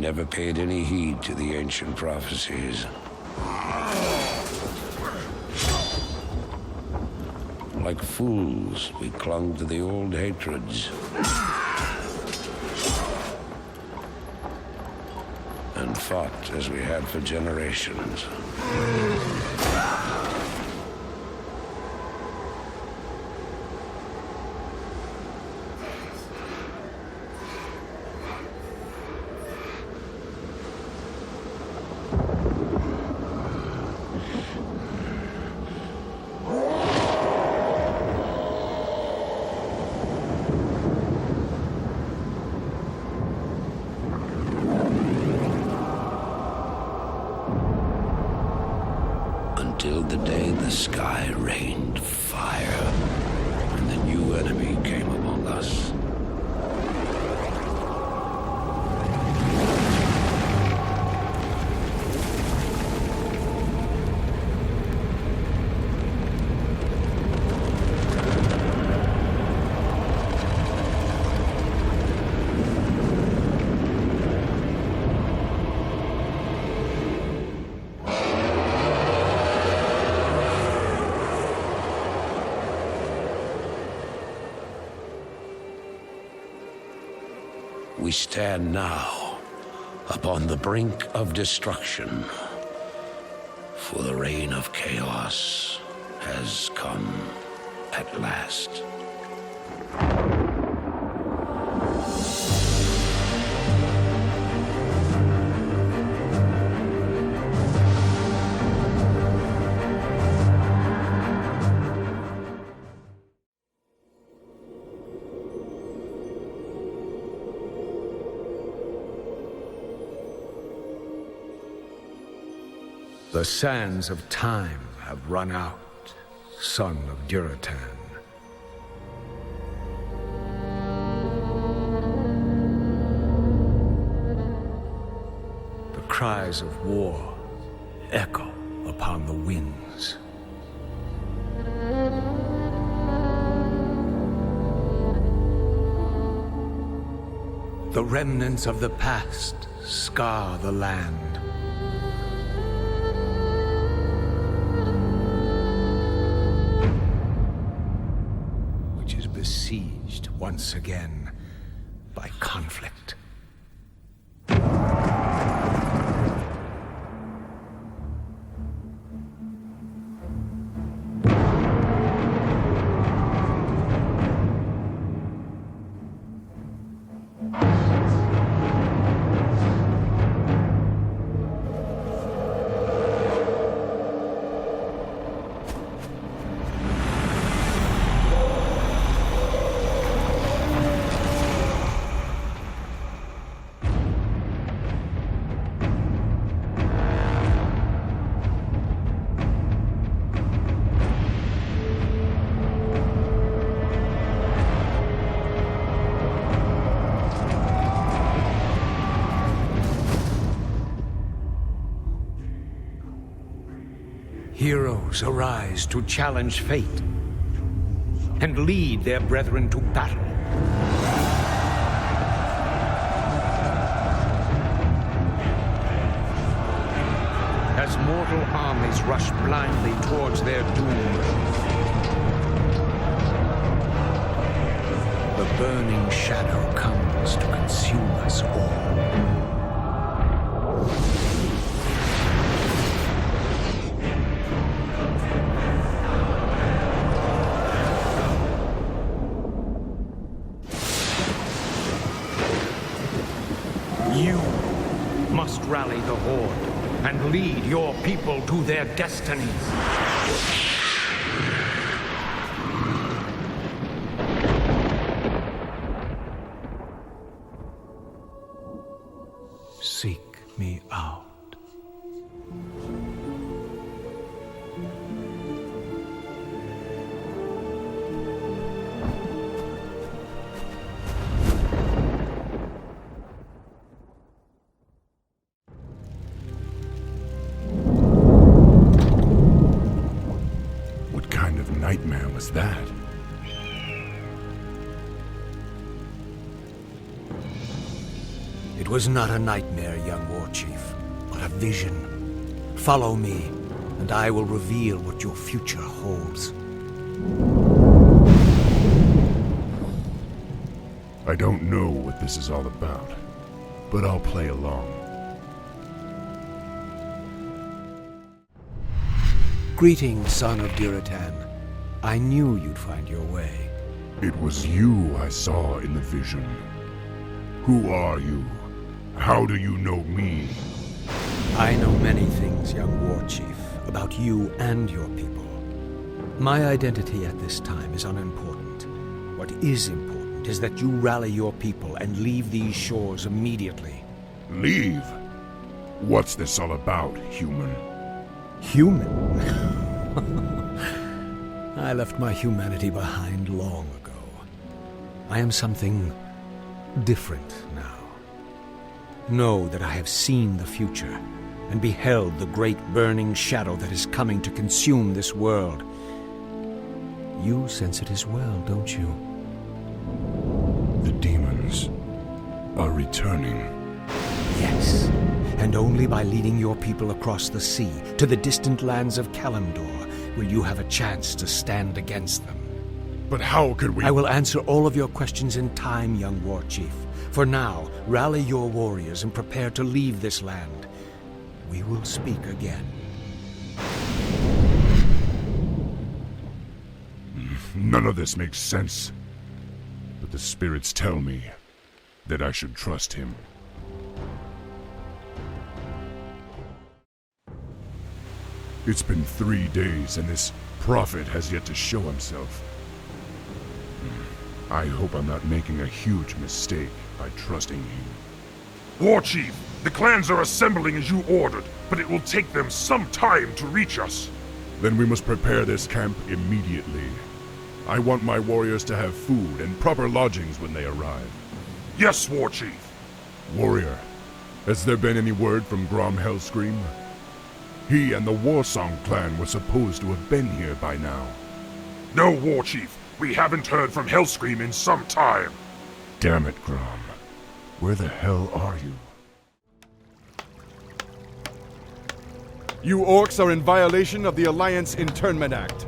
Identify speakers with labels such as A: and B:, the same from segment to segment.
A: never paid any heed to the ancient prophecies. Like fools, we clung to the old hatreds. And fought as we had for generations. Until the day the sky rained fire, and the new enemy came among us. We stand now upon the brink of destruction, for the reign of chaos has come at last.
B: The sands of time have run out, son of Duratan. The cries of war echo upon the winds. The remnants of the past scar the land. Besieged once again by conflict. Heroes arise to challenge fate and lead their brethren to battle. As mortal armies rush blindly towards their doom, the burning shadow comes to consume us all. You must rally the Horde and lead your people to their destinies. Seek me out.
C: It was not a nightmare, young war chief, but a vision. Follow me, and I will reveal what your future holds.
D: I don't know what this is all about, but I'll play along.
C: Greetings, son of Diratan. I knew you'd find your way.
D: It was you I saw in the vision. Who are you? How do you know me?
C: I know many things, young war chief, about you and your people. My identity at this time is unimportant. What is important is that you rally your people and leave these shores immediately.
D: Leave? What's this all about, human?
C: Human? I left my humanity behind long ago. I am something different now. Know that I have seen the future and beheld the great burning shadow that is coming to consume this world. You sense it as well, don't you?
D: The demons are returning.
C: Yes, and only by leading your people across the sea to the distant lands of Kalimdor will you have a chance to stand against them.
D: But how could we—
C: I will answer all of your questions in time, young war chief. For now, rally your warriors and prepare to leave this land. We will speak again.
D: None of this makes sense. But the spirits tell me that I should trust him. It's been 3 days and this prophet has yet to show himself. I hope I'm not making a huge mistake by trusting him.
E: War Chief, the clans are assembling as you ordered, but it will take them some time to reach us.
D: Then we must prepare this camp immediately. I want my warriors to have food and proper lodgings when they arrive.
E: Yes, War Chief.
D: Warrior, has there been any word from Grom Hellscream? He and the Warsong clan were supposed to have been here by now.
E: No, War Chief. We haven't heard from Hellscream in some time.
D: Damn it, Grom. Where the hell are you?
F: You orcs are in violation of the Alliance Internment Act.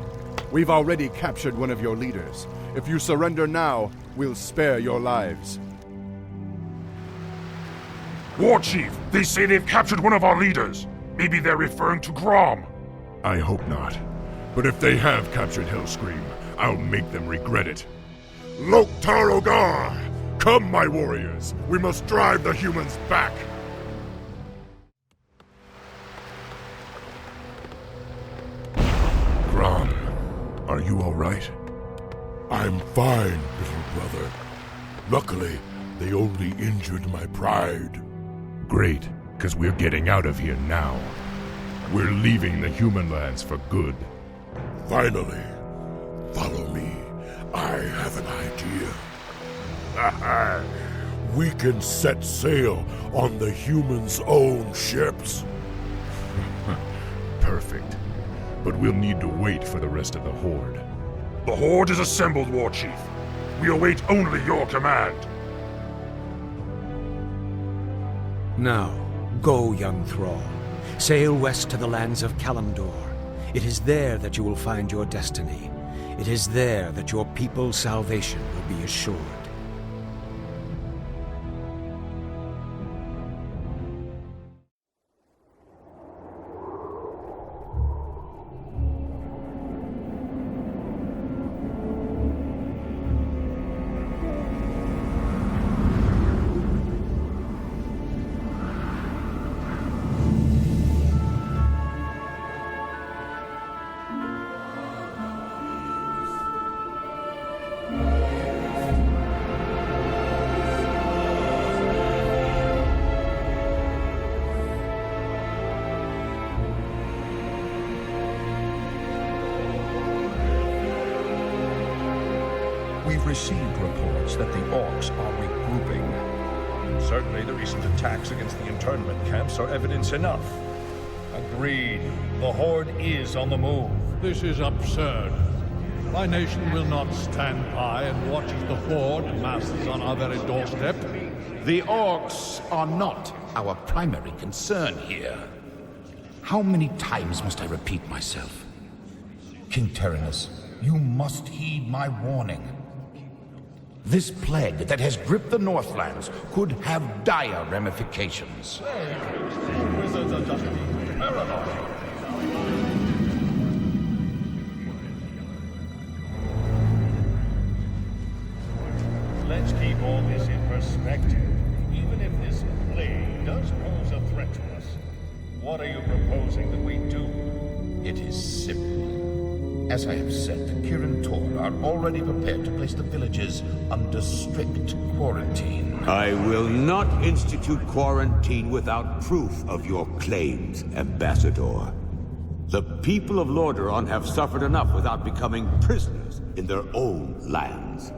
F: We've already captured one of your leaders. If you surrender now, we'll spare your lives.
E: War Chief, they say they've captured one of our leaders. Maybe they're referring to Grom.
D: I hope not. But if they have captured Hellscream, I'll make them regret it. Loktarogar! Come, my warriors! We must drive the humans back! Grom, are you alright?
G: I'm fine, little brother. Luckily, they only injured my pride.
D: Great, because we're getting out of here now. We're leaving the human lands for good.
G: Finally. Follow me. I have an idea. We can set sail on the humans' own ships.
D: Perfect. But we'll need to wait for the rest of the Horde.
E: The Horde is assembled, War Chief. We await only your command.
C: Now, go, young Thrall. Sail west to the lands of Kalimdor. It is there that you will find your destiny. It is there that your people's salvation will be assured.
H: We've received reports that the orcs are regrouping. Certainly the recent attacks against the internment camps are evidence enough.
I: Agreed. The Horde is on the move.
J: This is absurd. My nation will not stand by and watch as the Horde masses on our very doorstep.
K: The orcs are not our primary concern here. How many times must I repeat myself? King Tyrannus, you must heed my warning. This plague that has gripped the Northlands could have dire ramifications.
I: Wizards are just being paranoid. Let's keep all this in perspective. Even if this plague does pose a threat to us, what are you proposing that we do?
K: It is simple. As I have said, the Kirin Tor are already prepared to place the villages under strict quarantine.
L: I will not institute quarantine without proof of your claims, Ambassador. The people of Lordaeron have suffered enough without becoming prisoners in their own lands.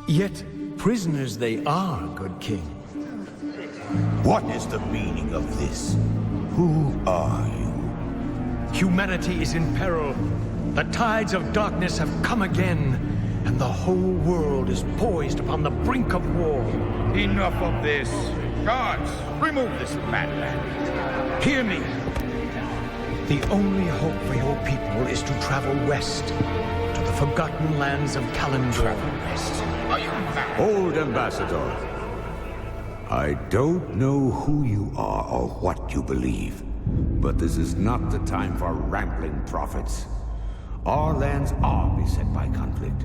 C: Yet prisoners they are, good king.
L: What is the meaning of this? Who are you?
B: Humanity is in peril. The tides of darkness have come again, and the whole world is poised upon the brink of war.
K: Enough of this. Guards, remove this madman.
B: Hear me. The only hope for your people is to travel west, to the forgotten lands of Kalimdor.
K: Are you mad?
L: Old Ambassador, I don't know who you are or what you believe, but this is not the time for rambling prophets. Our lands are beset by conflict,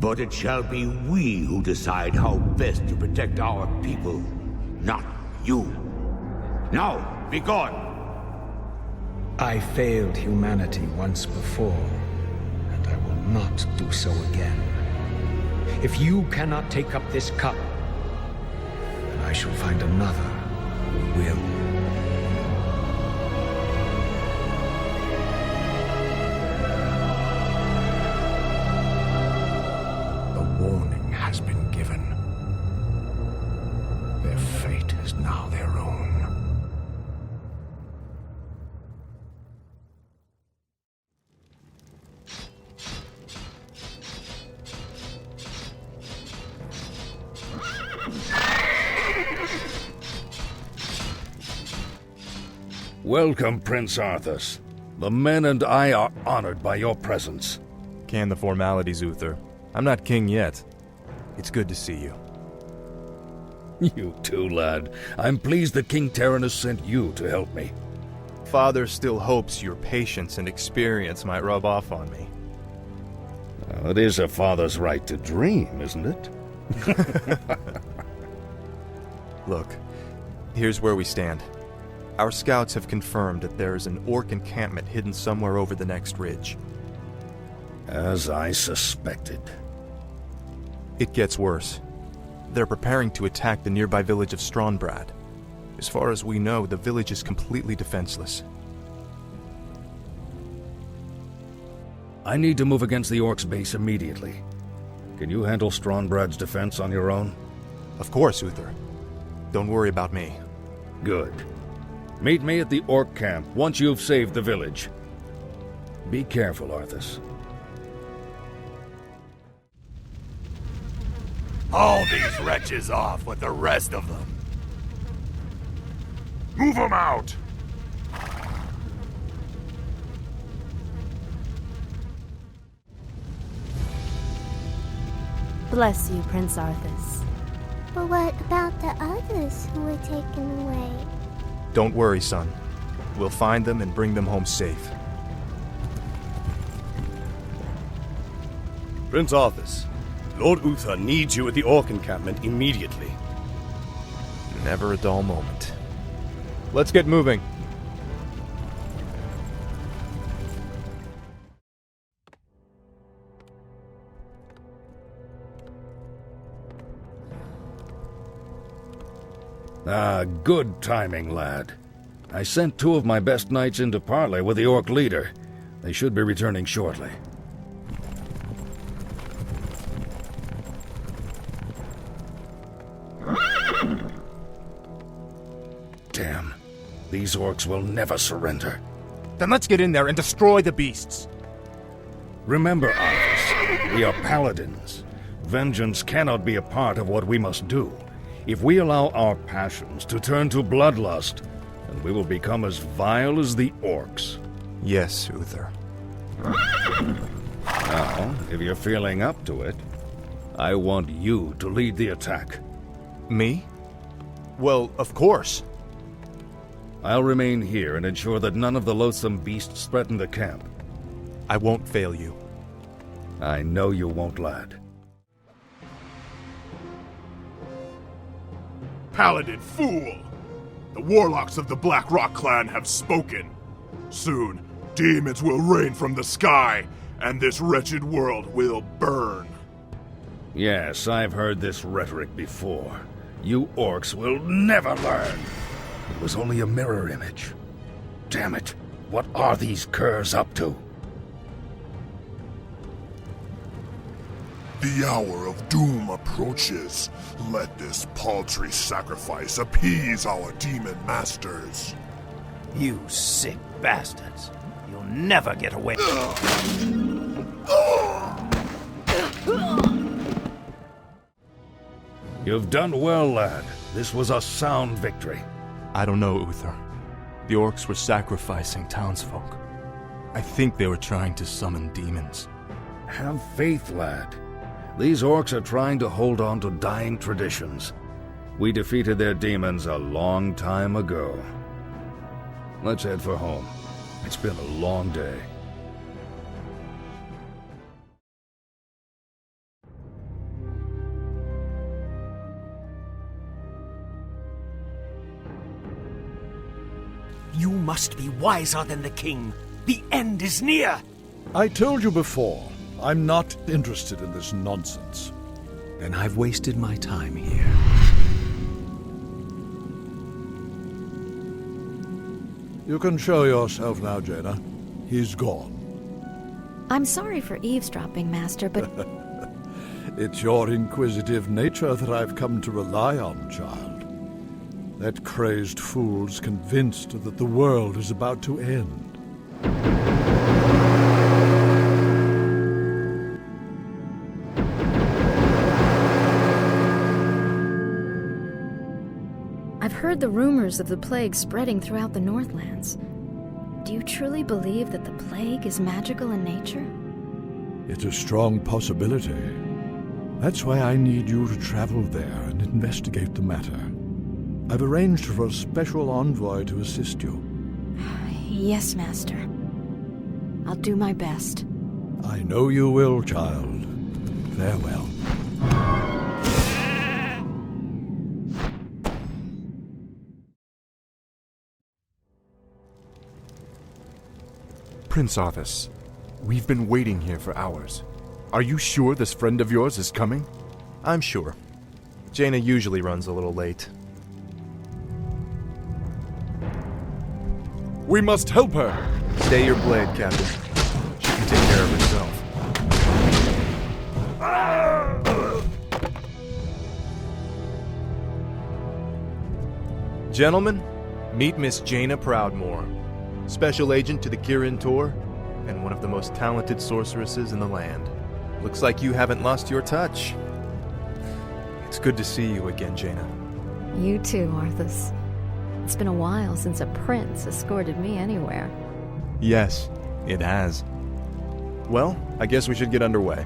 L: but it shall be we who decide how best to protect our people, not you. Now, be gone!
C: I failed humanity once before, and I will not do so again.
B: If you cannot take up this cup, then I shall find another who will.
C: The warning has been given. Their fate is now their own.
E: Welcome, Prince Arthas. The men and I are honored by your presence.
M: Can the formalities, Uther. I'm not king yet. It's good to see you.
E: You too, lad. I'm pleased that King Tyrannus sent you to help me.
M: Father still hopes your patience and experience might rub off on me.
E: Well, it is a father's right to dream, isn't it?
M: Look, here's where we stand. Our scouts have confirmed that there is an orc encampment hidden somewhere over the next ridge.
E: As I suspected.
M: It gets worse. They're preparing to attack the nearby village of Strombrad. As far as we know, the village is completely defenseless.
E: I need to move against the orcs' base immediately. Can you handle Strombrads' defense on your own?
M: Of course, Uther. Don't worry about me.
E: Good. Meet me at the orc camp once you've saved the village. Be careful, Arthas.
G: Haul these wretches off with the rest of them.
E: Move them out!
N: Bless you, Prince Arthas. But what about the others who were taken away?
M: Don't worry, son. We'll find them and bring them home safe.
O: Prince Arthas, Lord Uther needs you at the orc encampment immediately.
M: Never a dull moment. Let's get moving.
E: Good timing, lad. I sent 2 of my best knights into parley with the orc leader. They should be returning shortly. These orcs will never surrender.
M: Then let's get in there and destroy the beasts.
E: Remember, Arthas, we are paladins. Vengeance cannot be a part of what we must do. If we allow our passions to turn to bloodlust, then we will become as vile as the orcs.
M: Yes, Uther.
E: Now, if you're feeling up to it, I want you to lead the attack.
M: Me? Well, of course.
E: I'll remain here and ensure that none of the loathsome beasts threaten the camp.
M: I won't fail you.
E: I know you won't, lad.
D: Paladin fool! The warlocks of the Black Rock clan have spoken. Soon, demons will rain from the sky, and this wretched world will burn.
E: Yes, I've heard this rhetoric before. You orcs will never learn. It was only a mirror image. Damn it, what are these curs up to?
G: The hour of doom approaches. Let this paltry sacrifice appease our demon masters.
P: You sick bastards. You'll never get away.
E: You've done well, lad. This was a sound victory.
M: I don't know, Uther. The orcs were sacrificing townsfolk. I think they were trying to summon demons.
E: Have faith, lad. These orcs are trying to hold on to dying traditions. We defeated their demons a long time ago. Let's head for home. It's been a long day.
P: You must be wiser than the king. The end is near.
J: I told you before, I'm not interested in this nonsense.
C: Then I've wasted my time here.
J: You can show yourself now, Jaina. He's gone.
Q: I'm sorry for eavesdropping, Master, but...
J: It's your inquisitive nature that I've come to rely on, child. That crazed fool's convinced that the world is about to end.
Q: I've heard the rumors of the plague spreading throughout the Northlands. Do you truly believe that the plague is magical in nature?
J: It's a strong possibility. That's why I need you to travel there and investigate the matter. I've arranged for a special envoy to assist you.
Q: Yes, Master. I'll do my best.
J: I know you will, child. Farewell.
F: Prince Arthas, we've been waiting here for hours. Are you sure this friend of yours is coming?
M: I'm sure. Jaina usually runs a little late.
F: We must help her!
M: Stay your blade, Captain. She can take care of herself. Gentlemen, meet Miss Jaina Proudmoore, Special Agent to the Kirin Tor, and one of the most talented sorceresses in the land. Looks like you haven't lost your touch. It's good to see you again, Jaina.
Q: You too, Arthas. It's been a while since a prince escorted me anywhere.
M: Yes, it has. Well, I guess we should get underway.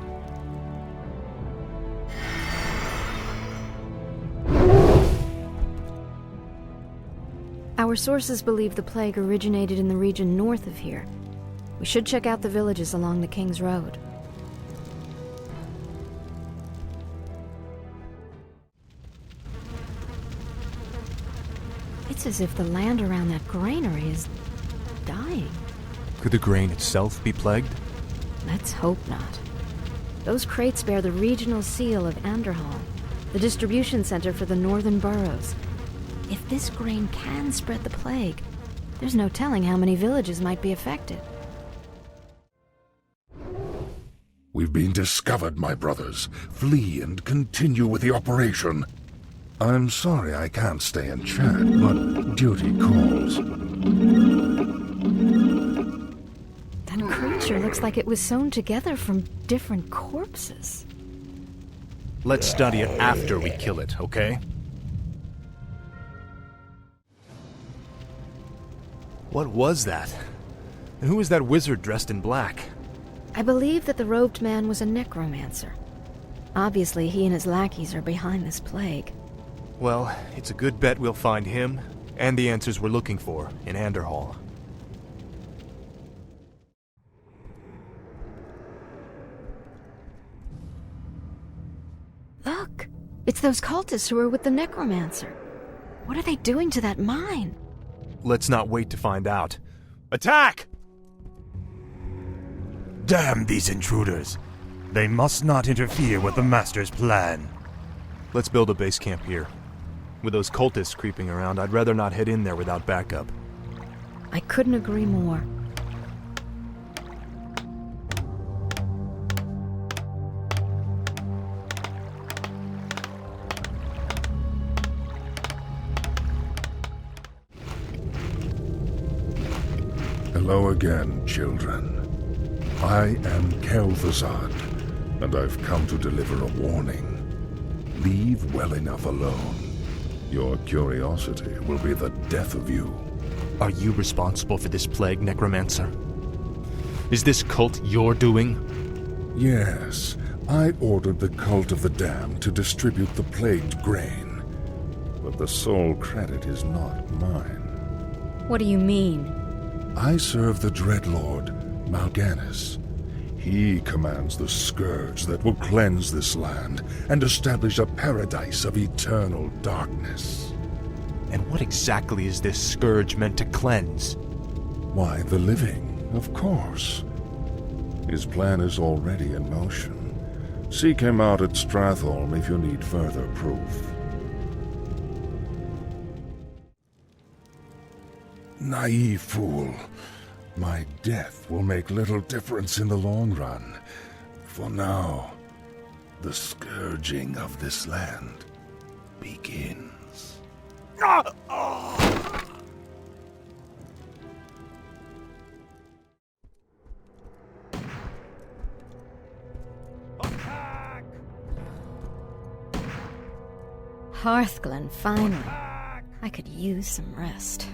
Q: Our sources believe the plague originated in the region north of here. We should check out the villages along the King's Road. It's as if the land around that granary is dying.
M: Could the grain itself be plagued?
Q: Let's hope not. Those crates bear the regional seal of Anderhall, the distribution center for the northern boroughs. If this grain can spread the plague, there's no telling how many villages might be affected.
G: We've been discovered, my brothers. Flee and continue with the operation.
E: I'm sorry I can't stay and chat, but duty calls.
Q: That creature looks like it was sewn together from different corpses.
M: Let's study it after we kill it, okay? What was that? And who is that wizard dressed in black?
Q: I believe that the robed man was a necromancer. Obviously, he and his lackeys are behind this plague.
M: Well, it's a good bet we'll find him and the answers we're looking for in Anderhall.
Q: Look! It's those cultists who are with the necromancer. What are they doing to that mine?
M: Let's not wait to find out. Attack!
R: Damn these intruders. They must not interfere with the Master's plan.
M: Let's build a base camp here. With those cultists creeping around, I'd rather not head in there without backup.
Q: I couldn't agree more.
D: Hello again, children. I am Kel'Thuzad, and I've come to deliver a warning. Leave well enough alone. Your curiosity will be the death of you.
M: Are you responsible for this plague, Necromancer? Is this cult your doing?
D: Yes, I ordered the Cult of the Damned to distribute the plagued grain. But the sole credit is not mine.
Q: What do you mean?
D: I serve the Dreadlord, Mal'Ganis. He commands the scourge that will cleanse this land and establish a paradise of eternal darkness.
M: And what exactly is this scourge meant to cleanse?
D: Why, the living, of course. His plan is already in motion. Seek him out at Stratholme if you need further proof. Naive fool. My death will make little difference in the long run. For now, the scourging of this land begins.
Q: Hearthglen, finally. I could use some rest.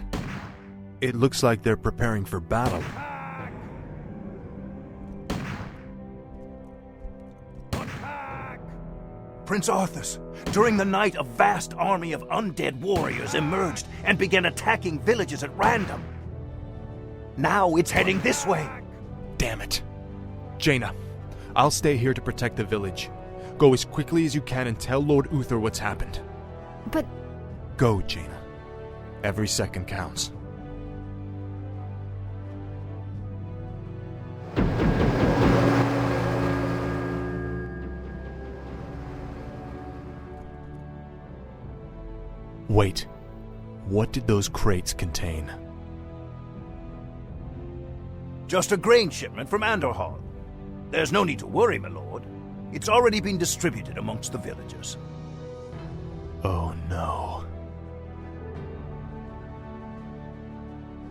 M: It looks like they're preparing for battle.
P: Prince Arthas, during the night a vast army of undead warriors emerged and began attacking villages at random. Now it's heading this way.
M: Damn it. Jaina, I'll stay here to protect the village. Go as quickly as you can and tell Lord Uther what's happened.
Q: But...
M: Go, Jaina. Every second counts. Wait, what did those crates contain?
P: Just a grain shipment from Anderhall. There's no need to worry, my lord. It's already been distributed amongst the villagers.
M: Oh no.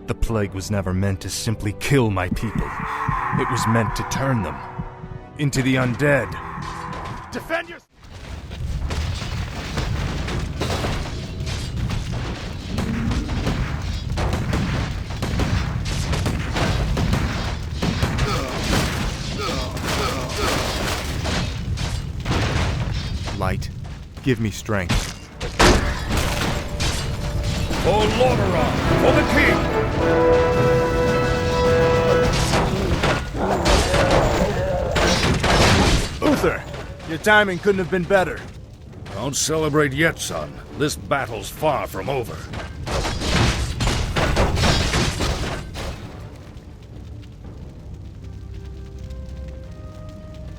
M: The plague was never meant to simply kill my people. It was meant to turn them into the undead.
R: Defend yourself!
M: Light, give me strength.
E: For Lordaeron, for the king!
F: Uther, your timing couldn't have been better.
E: Don't celebrate yet, son. This battle's far from over.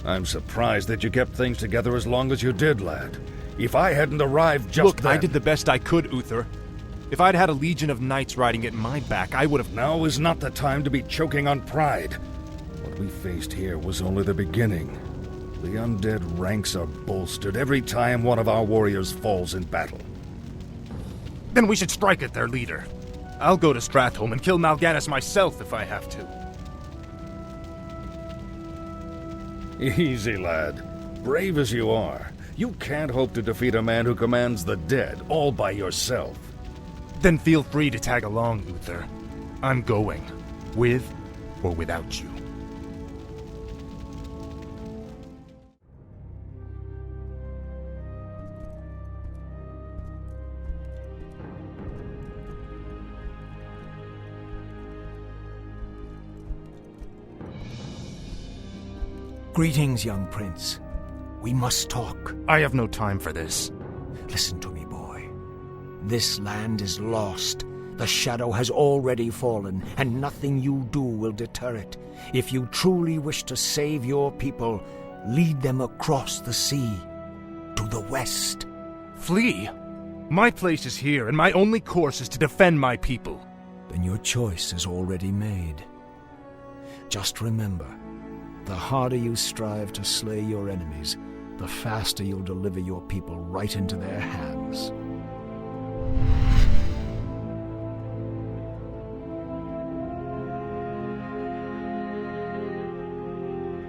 E: I'm surprised that you kept things together as long as you did, lad. If I hadn't arrived just
M: Look,
E: then...
M: I did the best I could, Uther. If I'd had a legion of knights riding at my back, I would have...
E: Now is not the time to be choking on pride. What we faced here was only the beginning. The undead ranks are bolstered every time one of our warriors falls in battle.
M: Then we should strike at their leader. I'll go to Stratholme and kill Mal'Ganis myself if I have to.
E: Easy, lad. Brave as you are, you can't hope to defeat a man who commands the dead all by yourself.
M: Then feel free to tag along, Uther. I'm going, with or without you.
C: Greetings, young prince. We must talk.
M: I have no time for this.
C: Listen to me, boy. This land is lost. The shadow has already fallen, and nothing you do will deter it. If you truly wish to save your people, lead them across the sea, to the west.
M: Flee? My place is here, and my only course is to defend my people.
C: Then your choice is already made. Just remember, the harder you strive to slay your enemies, the faster you'll deliver your people right into their hands.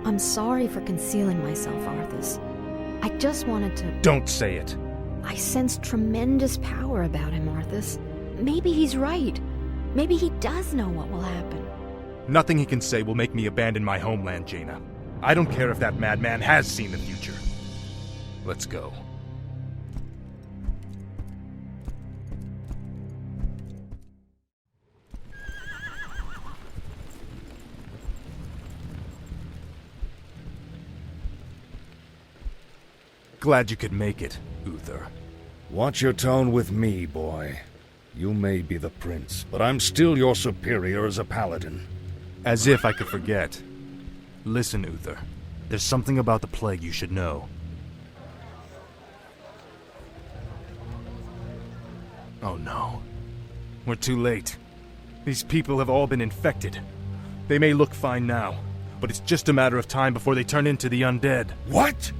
Q: I'm sorry for concealing myself, Arthas. I just wanted to...
M: Don't say it.
Q: I sense tremendous power about him, Arthas. Maybe he's right. Maybe he does know what will happen.
M: Nothing he can say will make me abandon my homeland, Jaina. I don't care if that madman has seen the future. Let's go. Glad you could make it, Uther.
E: Watch your tone with me, boy. You may be the prince, but I'm still your superior as a paladin.
M: As if I could forget. Listen, Uther. There's something about the plague you should know. Oh no. We're too late. These people have all been infected. They may look fine now, but it's just a matter of time before they turn into the undead.
E: What?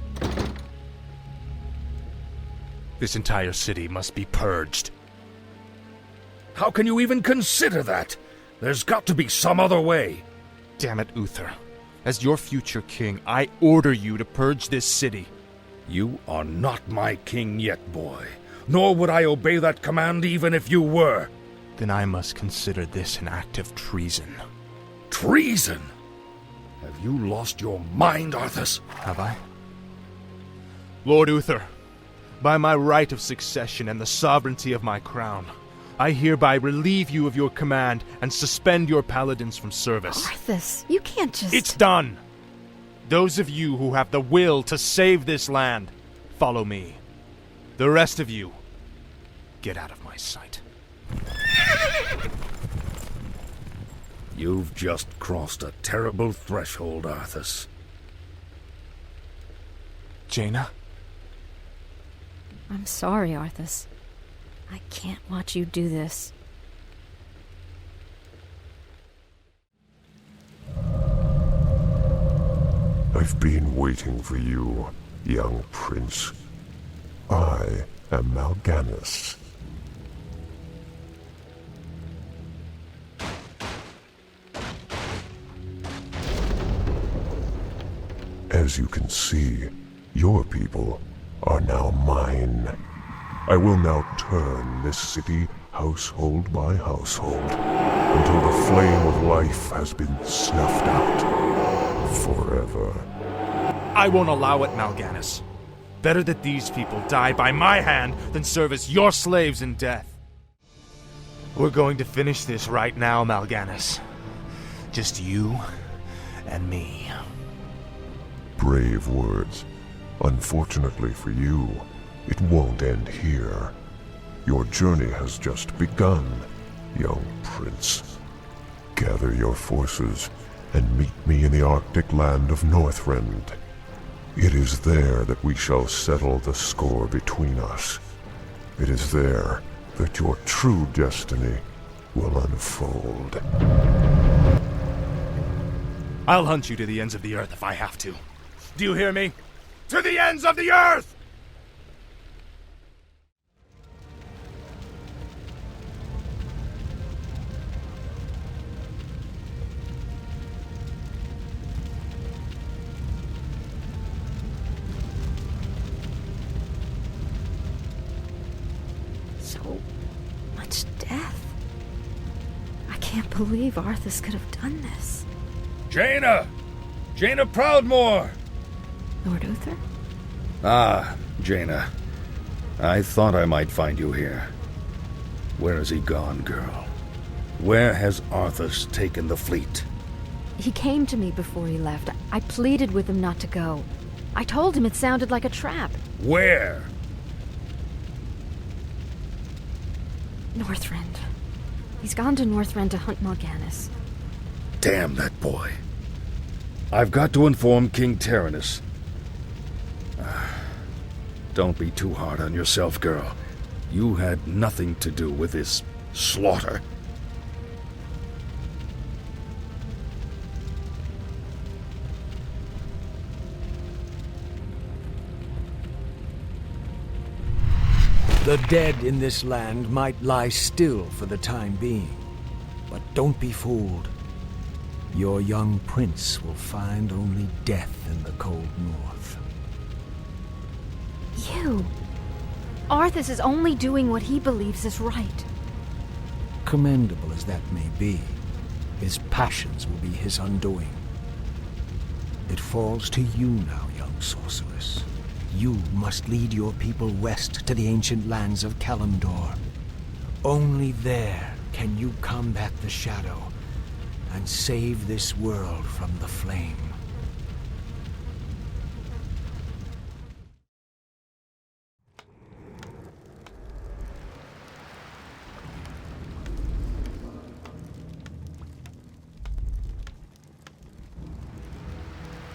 M: This entire city must be purged.
E: How can you even consider that? There's got to be some other way.
M: Damn it, Uther. As your future king, I order you to purge this city.
E: You are not my king yet, boy. Nor would I obey that command even if you were.
M: Then I must consider this an act of treason.
E: Treason? Have you lost your mind, Arthas?
M: Have I? Lord Uther, by my right of succession and the sovereignty of my crown, I hereby relieve you of your command and suspend your paladins from service.
Q: Arthas, you can't just...
M: It's done! Those of you who have the will to save this land, follow me. The rest of you, get out of my sight.
E: You've just crossed a terrible threshold, Arthas.
M: Jaina?
Q: I'm sorry, Arthas. I can't watch you do this.
G: I've been waiting for you, young prince. I am Mal'Ganis. As you can see, your people are now mine. I will now turn this city household by household until the flame of life has been snuffed out forever.
M: I won't allow it, Mal'Ganis. Better that these people die by my hand than serve as your slaves in death. We're going to finish this right now, Mal'Ganis. Just you and me.
G: Brave words. Unfortunately for you, it won't end here. Your journey has just begun, young prince. Gather your forces and meet me in the Arctic land of Northrend. It is there that we shall settle the score between us. It is there that your true destiny will unfold.
M: I'll hunt you to the ends of the earth if I have to.
O: Do you hear me? To the ends of the earth!
Q: So much death. I can't believe Arthas could have done this.
E: Jaina! Jaina Proudmoore!
Q: Lord Uther?
E: Ah, Jaina. I thought I might find you here. Where has he gone, girl? Where has Arthas taken the fleet?
Q: He came to me before he left. I pleaded with him not to go. I told him it sounded like a trap.
E: Where?
Q: Northrend. He's gone to Northrend to hunt Mal'Ganis.
E: Damn that boy. I've got to inform King Tyrannus. Don't be too hard on yourself, girl. You had nothing to do with this slaughter.
C: The dead in this land might lie still for the time being, but don't be fooled. Your young prince will find only death in the cold north.
Q: You! Arthas is only doing what he believes is right.
C: Commendable as that may be, his passions will be his undoing. It falls to you now, young sorceress. You must lead your people west to the ancient lands of Kalimdor. Only there can you combat the shadow and save this world from the flame.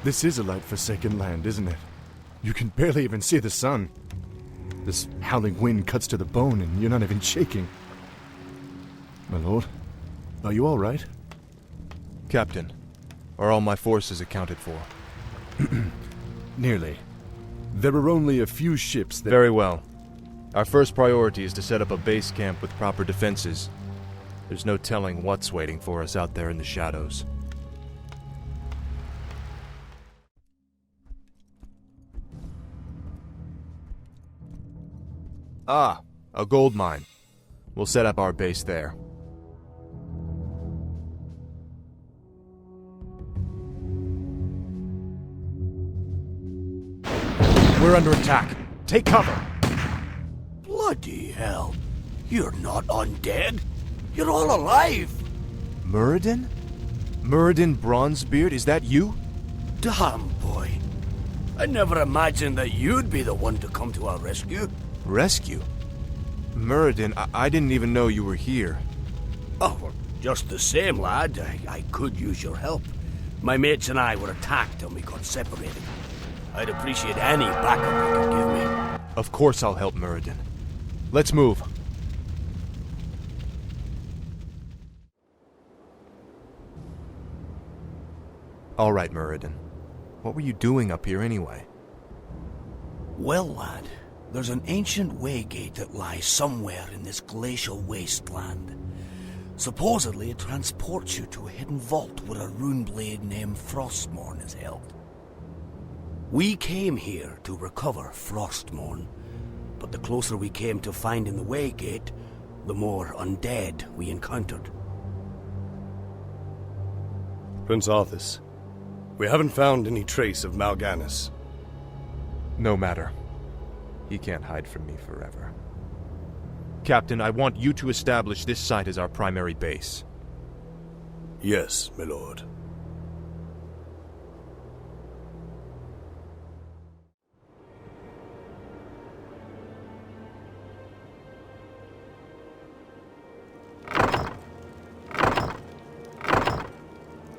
F: This is a light-forsaken land, isn't it? You can barely even see the sun. This howling wind cuts to the bone, and you're not even shaking. My lord, are you all right?
M: Captain, are all my forces accounted for?
F: Nearly. There are only a few ships that...
M: Very well. Our first priority is to set up a base camp with proper defenses. There's no telling what's waiting for us out there in the shadows. Ah, a gold mine. We'll set up our base there. We're under attack. Take cover.
P: Bloody hell. You're not undead. You're all alive.
M: Muradin? Muradin Bronzebeard, is that you?
P: Damn, boy. I never imagined that you'd be the one to come to our rescue.
M: Rescue? Muradin, I didn't even know you were here.
P: Oh, well, just the same, lad. I could use your help. My mates and I were attacked and we got separated. I'd appreciate any backup you could give me.
M: Of course I'll help Muradin. Let's move. All right, Muradin. What were you doing up here anyway?
P: Well, lad, there's an ancient waygate that lies somewhere in this glacial wasteland. Supposedly it transports you to a hidden vault where a rune blade named Frostmourne is held. We came here to recover Frostmourne, but the closer we came to finding the waygate, the more undead we encountered.
O: Prince Arthas, we haven't found any trace of Mal'Ganis.
M: No matter. He can't hide from me forever. Captain, I want you to establish this site as our primary base.
O: Yes, my lord.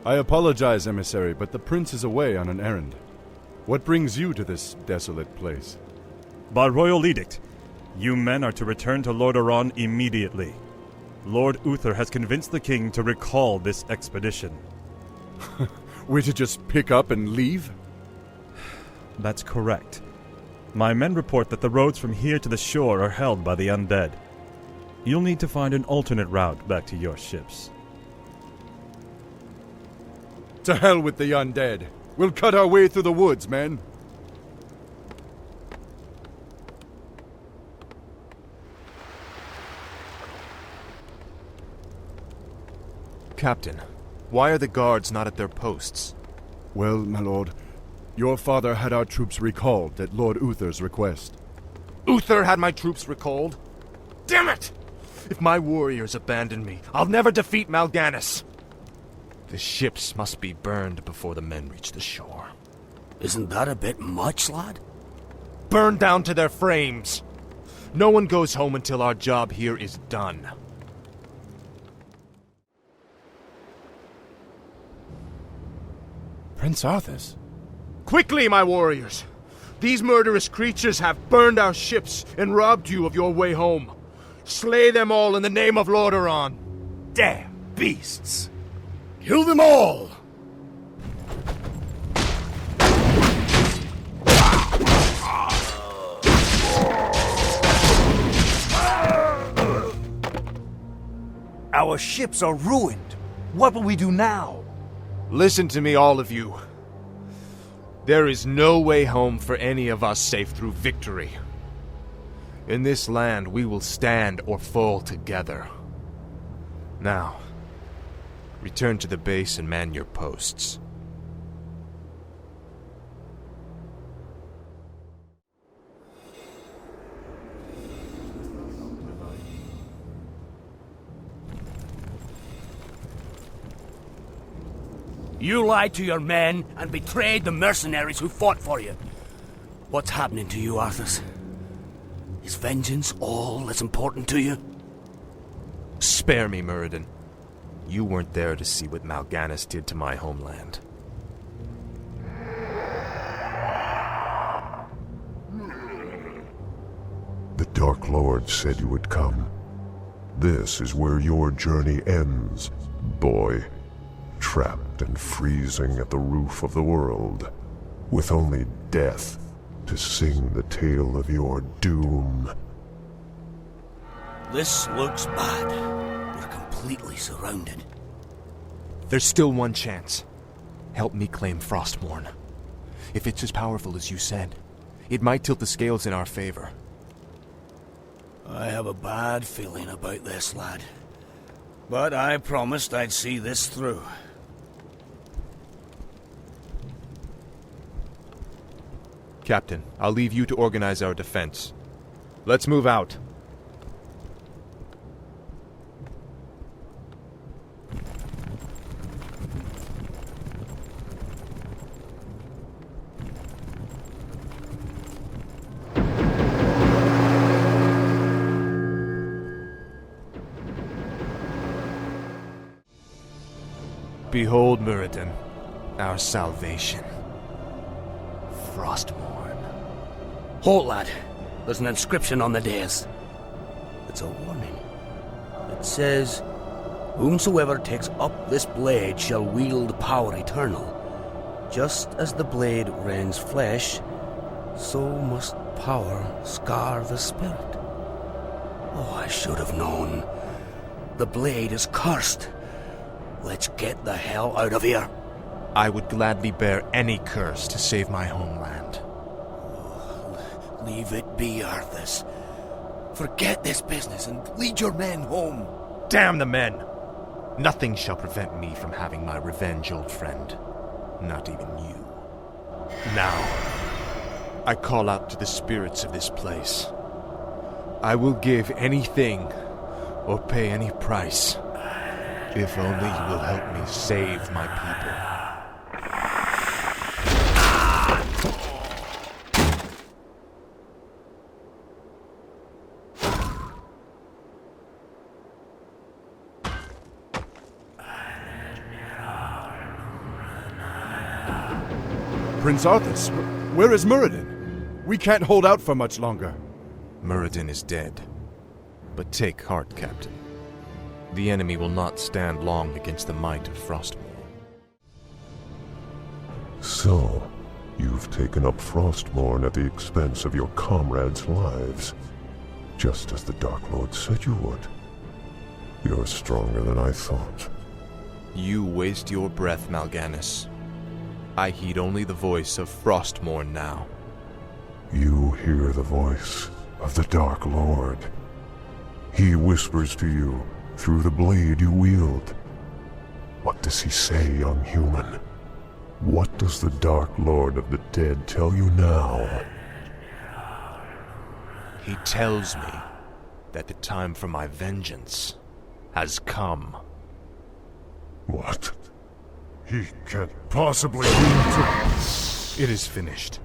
F: I apologize, emissary, but the prince is away on an errand. What brings you to this desolate place?
R: By royal edict, you men are to return to Lordaeron immediately. Lord Uther has convinced the king to recall this expedition.
F: We're to just pick up and leave?
R: That's correct. My men report that the roads from here to the shore are held by the undead. You'll need to find an alternate route back to your ships.
F: To hell with the undead. We'll cut our way through the woods, men.
M: Captain, why are the guards not at their posts?
F: Well, my lord, your father had our troops recalled at Lord Uther's request.
M: Uther had my troops recalled? Damn it! If my warriors abandon me, I'll never defeat Mal'Ganis. The ships must be burned before the men reach the shore.
P: Isn't that a bit much, lad?
M: Burned down to their frames. No one goes home until our job here is done.
F: Prince Arthas?
M: Quickly, my warriors! These murderous creatures have burned our ships and robbed you of your way home. Slay them all in the name of Lordaeron.
P: Damn beasts!
O: Kill them all!
P: Our ships are ruined. What will we do now?
M: Listen to me, all of you. There is no way home for any of us save through victory. In this land, we will stand or fall together. Now, return to the base and man your posts.
P: You lied to your men and betrayed the mercenaries who fought for you. What's happening to you, Arthas? Is vengeance all that's important to you?
M: Spare me, Muradin. You weren't there to see what Mal'Ganis did to my homeland.
G: The Dark Lord said you would come. This is where your journey ends, boy. Trapped and freezing at the roof of the world, with only death to sing the tale of your doom.
P: This looks bad. We're completely surrounded.
M: There's still one chance. Help me claim Frostmourne. If it's as powerful as you said, it might tilt the scales in our favor.
P: I have a bad feeling about this, lad. But I promised I'd see this through.
M: Captain, I'll leave you to organize our defense. Let's move out. Behold, Muradin, our salvation. Frostmourne.
P: Halt, lad. There's an inscription on the dais. It's a warning. It says, "Whomsoever takes up this blade shall wield power eternal. Just as the blade rends flesh, so must power scar the spirit." Oh, I should have known. The blade is cursed. Let's get the hell out of here.
M: I would gladly bear any curse to save my homeland.
P: Leave it be, Arthas. Forget this business and lead your men home.
M: Damn the men! Nothing shall prevent me from having my revenge, old friend. Not even you. Now, I call out to the spirits of this place. I will give anything or pay any price, if only you will help me save my people.
F: Prince Arthas, where is Muradin? We can't hold out for much longer.
M: Muradin is dead. But take heart, Captain. The enemy will not stand long against the might of Frostmourne.
G: So, You've taken up Frostmourne at the expense of your comrades' lives, just as the Dark Lord said you would. You're stronger than I thought.
M: You waste your breath, Mal'Ganis. I heed only the voice of Frostmourne now.
G: You hear the voice of the Dark Lord. He whispers to you through the blade you wield. What does he say, young human? What does the Dark Lord of the Dead tell you now?
M: He tells me that the time for my vengeance has come.
G: What?
D: He can't possibly mean to...
F: It is finished.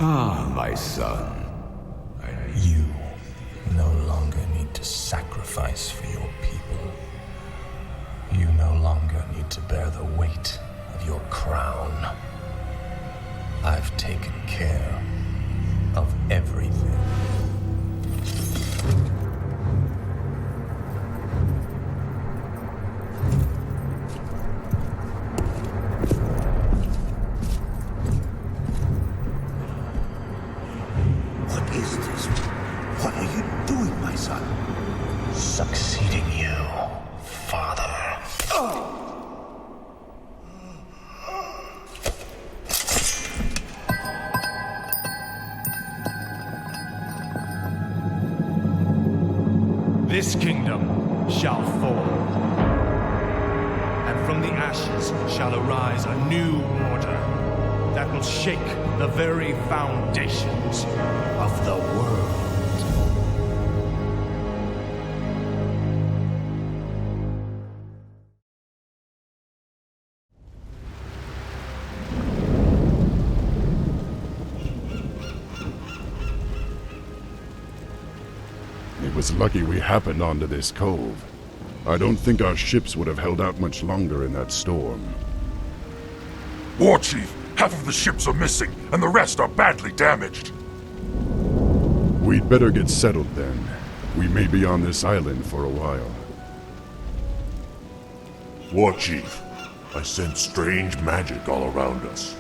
K: Ah, my son.
H: You no longer need to sacrifice for your people. You no longer need to bear the weight of your crown. I've taken care of everything. Succeeding you, Father.
B: This kingdom shall fall, and from the ashes shall arise a new order that will shake the very foundations of the world.
D: It was lucky we happened onto this cove. I don't think our ships would have held out much longer in that storm.
S: War Chief, half of the ships are missing, and the rest are badly damaged.
D: We'd better get settled then. We may be on this island for a while.
S: War Chief, I sense strange magic all around us.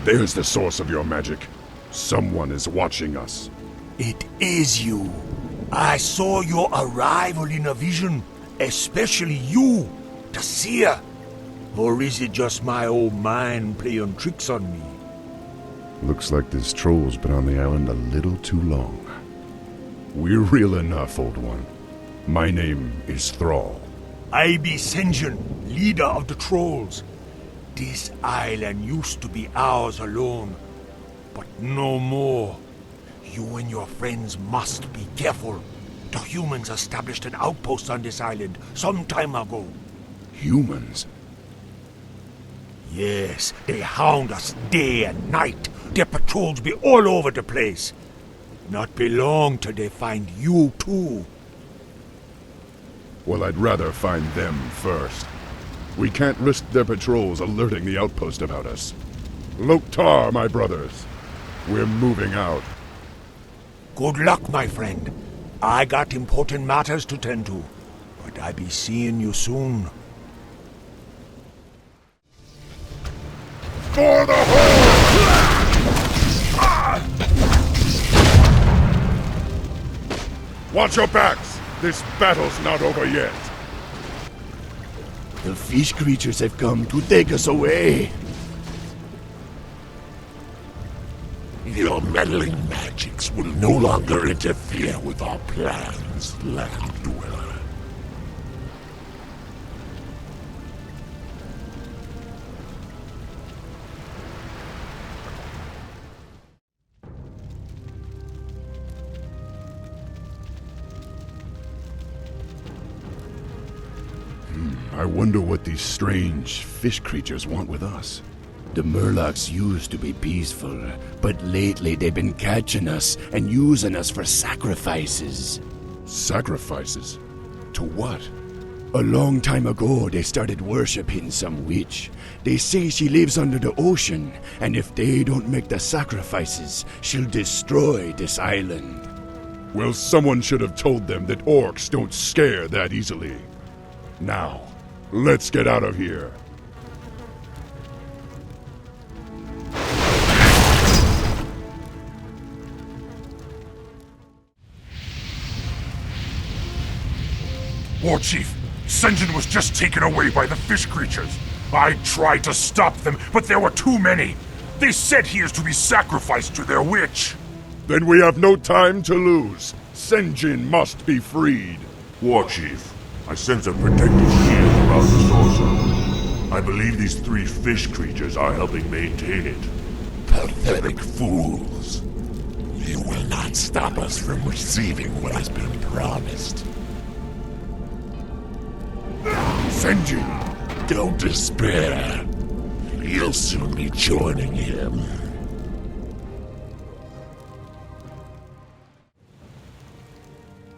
D: There's the source of your magic. Someone is watching us.
P: It is you. I saw your arrival in a vision, especially you,
T: To see her? Or is it just my old mind playing tricks on me?
D: Looks like this troll's been on the island a little too long. We're real enough, old one. My name is Thrall.
T: I be Sinjin, leader of the trolls. This island used to be ours alone, but no more. You and your friends must be careful. The humans established an outpost on this island some time ago.
D: Humans?
T: Yes, they hound us day and night. Their patrols be all over the place. Not be long till they find you too.
D: Well, I'd rather find them first. We can't risk their patrols alerting the outpost about us. Loktar, my brothers. We're moving out.
T: Good luck, my friend. I got important matters to tend to, but I be seeing you soon.
S: For the horde!
D: Watch your backs! This battle's not over yet.
K: The fish creatures have come to take us away.
S: Your meddling magics will no longer interfere with our plans, Land Dweller.
D: I wonder what these strange fish creatures want with us.
K: The Murlocs used to be peaceful, but lately they've been catching us and using us for sacrifices.
D: Sacrifices? To what?
K: A long time ago, they started worshipping some witch. They say she lives under the ocean, and if they don't make the sacrifices, she'll destroy this island.
D: Well, someone should have told them that orcs don't scare that easily. Now, let's get out of here.
S: Warchief, Sinjin was just taken away by the fish creatures. I tried to stop them, but there were too many. They said he is to be sacrificed to their witch.
D: Then we have no time to lose. Sinjin must be freed.
S: Warchief, I sense a protective shield around the sorcerer. I believe these 3 fish creatures are helping maintain it.
A: Pathetic fools. You will not stop us from receiving what has been promised.
D: Sinjin!
A: Don't despair. You'll soon be joining him.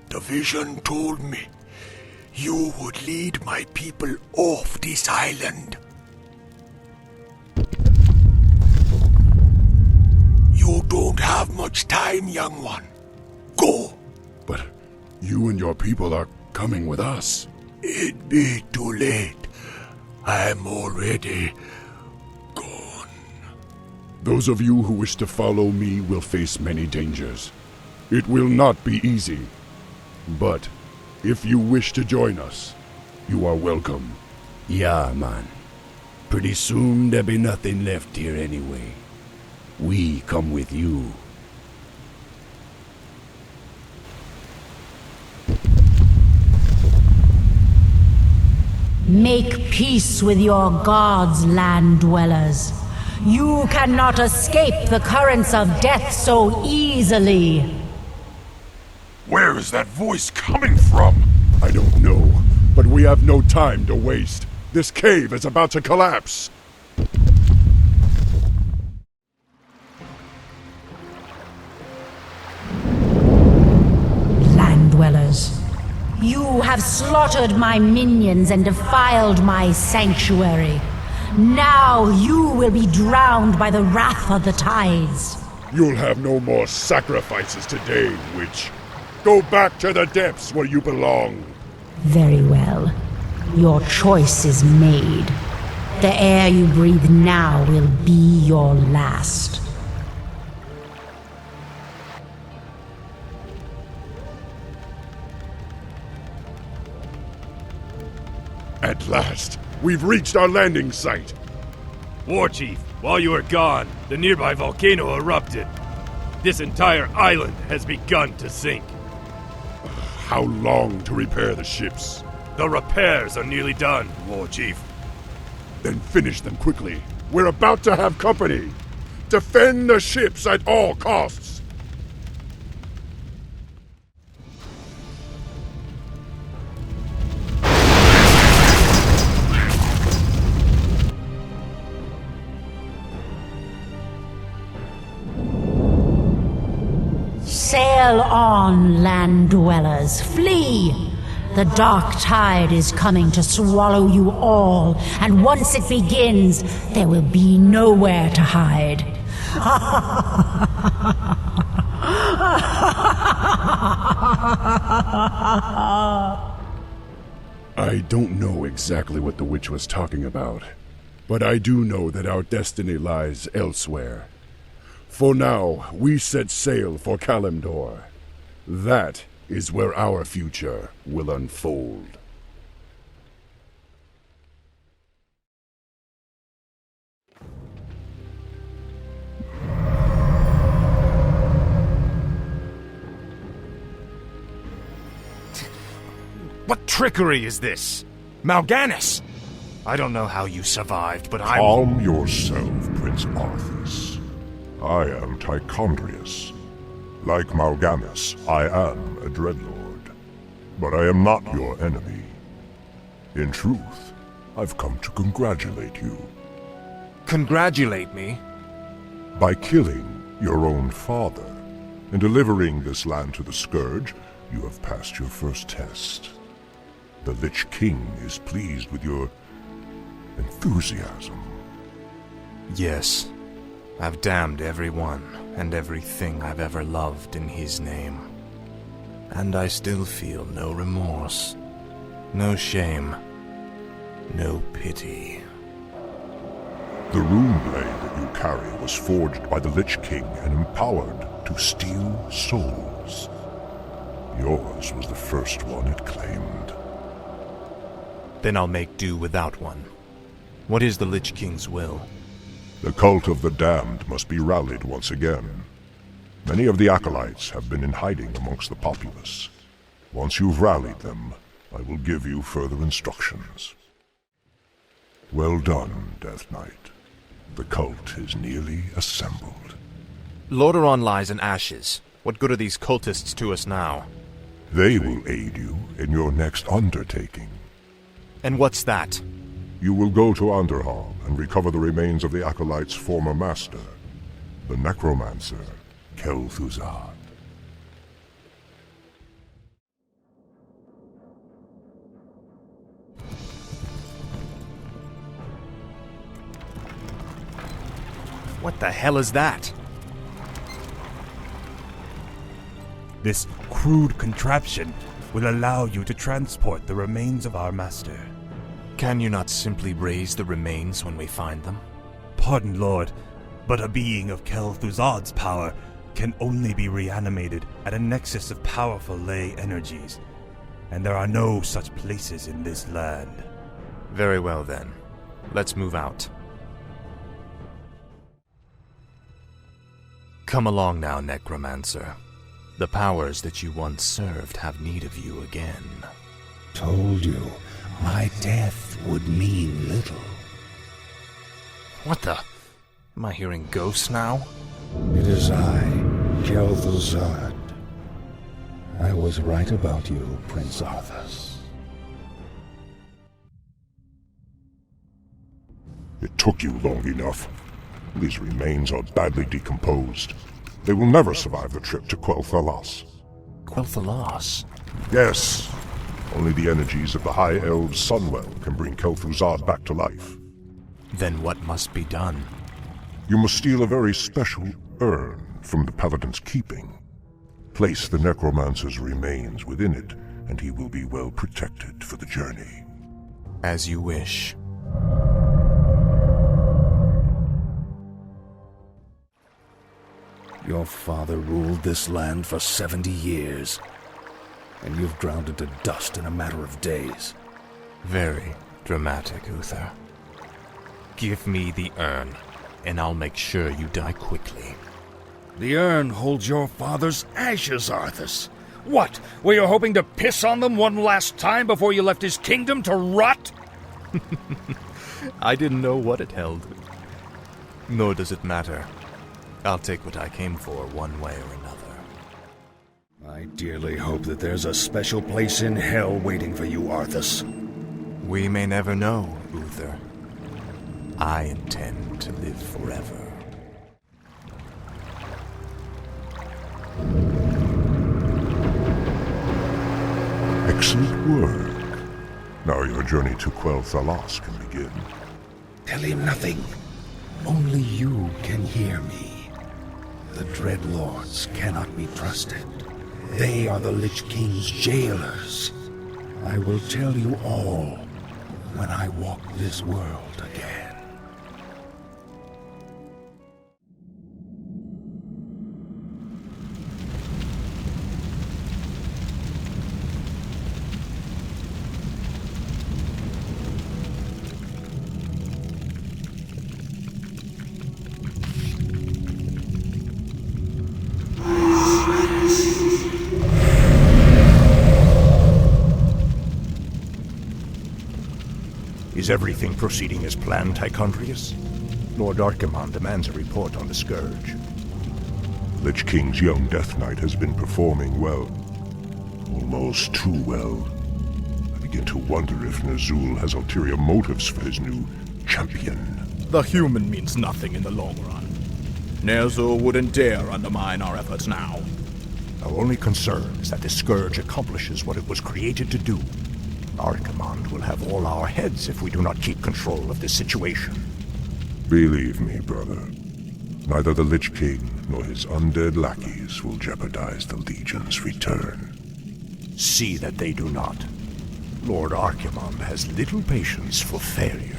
T: The vision told me you would lead my people off this island. You don't have much time, young one. Go.
D: But you and your people are coming with us.
T: It'd be too late. I'm already gone.
D: Those of you who wish to follow me will face many dangers. It will not be easy. But if you wish to join us, you are welcome.
K: Yeah, man. Pretty soon there'll be nothing left here anyway. We come with you.
U: Make peace with your gods, land dwellers. You cannot escape the currents of death so easily.
S: Where is that voice coming from?
D: I don't know, but we have no time to waste. This cave is about to collapse.
U: Land dwellers, you have slaughtered my minions and defiled my sanctuary. Now you will be drowned by the wrath of the tides.
D: You'll have no more sacrifices today, witch. Go back to the depths where you belong.
U: Very well. Your choice is made. The air you breathe now will be your last.
D: At last, we've reached our landing site.
I: Warchief, while you were gone, the nearby volcano erupted. This entire island has begun to sink.
D: How long to repair the ships?
I: The repairs are nearly done, Warchief.
D: Then finish them quickly. We're about to have company. Defend the ships at all costs.
U: Sail on, land dwellers, flee! The dark tide is coming to swallow you all, and once it begins, there will be nowhere to hide.
D: I don't know exactly what the witch was talking about, but I do know that our destiny lies elsewhere. For now, we set sail for Kalimdor. That is where our future will unfold.
O: What trickery is this? Mal'Ganis! I don't know how you survived, but I...
G: Calm yourself, Prince Arthas. I am Tichondrius. Like Mal'Ganis, I am a Dreadlord. But I am not your enemy. In truth, I've come to congratulate you.
O: Congratulate me?
G: By killing your own father and delivering this land to the Scourge, you have passed your first test. The Lich King is pleased with your enthusiasm.
M: Yes. I've damned everyone and everything I've ever loved in his name. And I still feel no remorse, no shame, no pity.
G: The rune blade that you carry was forged by the Lich King and empowered to steal souls. Yours was the first one it claimed.
M: Then I'll make do without one. What is the Lich King's will?
G: The cult of the damned must be rallied once again. Many of the acolytes have been in hiding amongst the populace. Once you've rallied them, I will give you further instructions. Well done, Death Knight. The cult is nearly assembled.
M: Lordaeron lies in ashes. What good are these cultists to us now?
G: They will aid you in your next undertaking.
M: And what's that?
G: You will go to Underhall and recover the remains of the Acolyte's former master, the necromancer, Kel'Thuzad.
M: What the hell is that?
R: This crude contraption will allow you to transport the remains of our master.
M: Can you not simply raise the remains when we find them?
R: Pardon, Lord, but a being of Kel'Thuzad's power can only be reanimated at a nexus of powerful ley energies, and there are no such places in this land.
M: Very well then. Let's move out. Come along now, Necromancer. The powers that you once served have need of you again.
L: Told you, my death would mean little.
M: What the? Am I hearing ghosts now?
L: It is I, Kel'Thuzad. I was right about you, Prince Arthas.
G: It took you long enough. These remains are badly decomposed. They will never survive the trip to Quel'Thalas.
M: Quel'Thalas?
G: Yes. Only the energies of the High Elves' Sunwell can bring Kel'Thuzad back to life.
M: Then what must be done?
G: You must steal a very special urn from the Paladin's keeping. Place the Necromancer's remains within it, and he will be well protected for the journey.
M: As you wish.
P: Your father ruled this land for 70 years, and you've ground it to dust in a matter of days.
M: Very, Dramatic, Uther. Give me the urn, and I'll make sure you die quickly.
E: The urn holds your father's ashes, Arthas. What? Were you hoping to piss on them one last time before you left his kingdom to rot?
M: I didn't know what it held. Nor does it matter. I'll take what I came for one way or another.
E: I dearly hope that there's a special place in hell waiting for you, Arthas.
M: We may never know, Uther. I intend to live forever.
G: Excellent work. Now your journey to quell Thalos can begin.
A: Tell him nothing. Only you can hear me. The Dread Lords cannot be trusted. They are the Lich King's jailers. I will tell you all when I walk this world again.
N: Is everything proceeding as planned, Tychondrius? Lord Archimon demands a report on the Scourge.
G: Lich King's young Death Knight has been performing well. Almost too well. I begin to wonder if Ner'zhul has ulterior motives for his new champion.
F: The human means nothing in the long run. Ner'zhul wouldn't dare undermine our efforts now.
N: Our only concern is that the Scourge accomplishes what it was created to do. Archimon will have all our heads if we do not keep control of this situation.
G: Believe me, brother. Neither the Lich King nor his undead lackeys will jeopardize the Legion's return.
N: See that they do not. Lord Archimon has little patience for failure.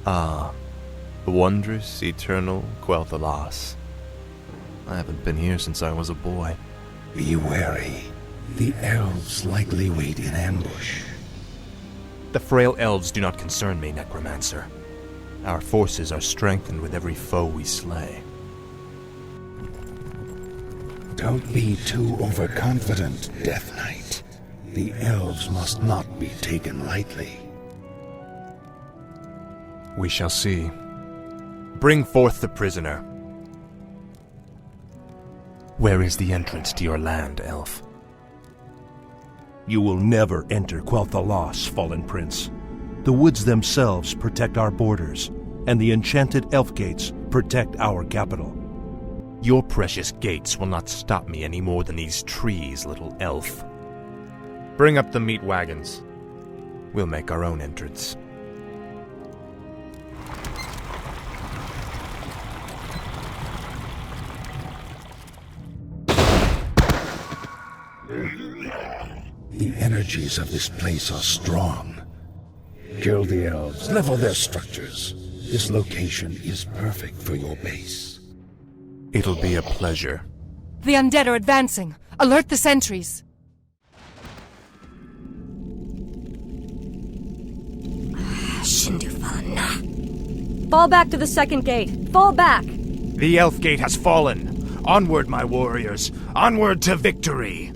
M: Ah, the wondrous, eternal Quel'Thalas. I haven't been here since I was a boy.
A: Be wary. The elves likely wait in ambush.
M: The frail elves do not concern me, Necromancer. Our forces are strengthened with every foe we slay.
A: Don't be too overconfident, Death Knight. The elves must not be taken lightly.
M: We shall see. Bring forth the prisoner. Where is the entrance to your land, elf?
V: You will never enter Quel'Thalas, Fallen Prince. The woods themselves protect our borders, and the enchanted elf gates protect our capital.
M: Your precious gates will not stop me any more than these trees, little elf. Bring up the meat wagons. We'll make our own entrance.
A: The energies of this place are strong. Kill the elves, level their structures. This location is perfect for your base.
M: It'll be a pleasure.
W: The undead are advancing. Alert the sentries.
X: Fall back to the second gate. Fall back!
O: The elf gate has fallen. Onward, my warriors. Onward to victory.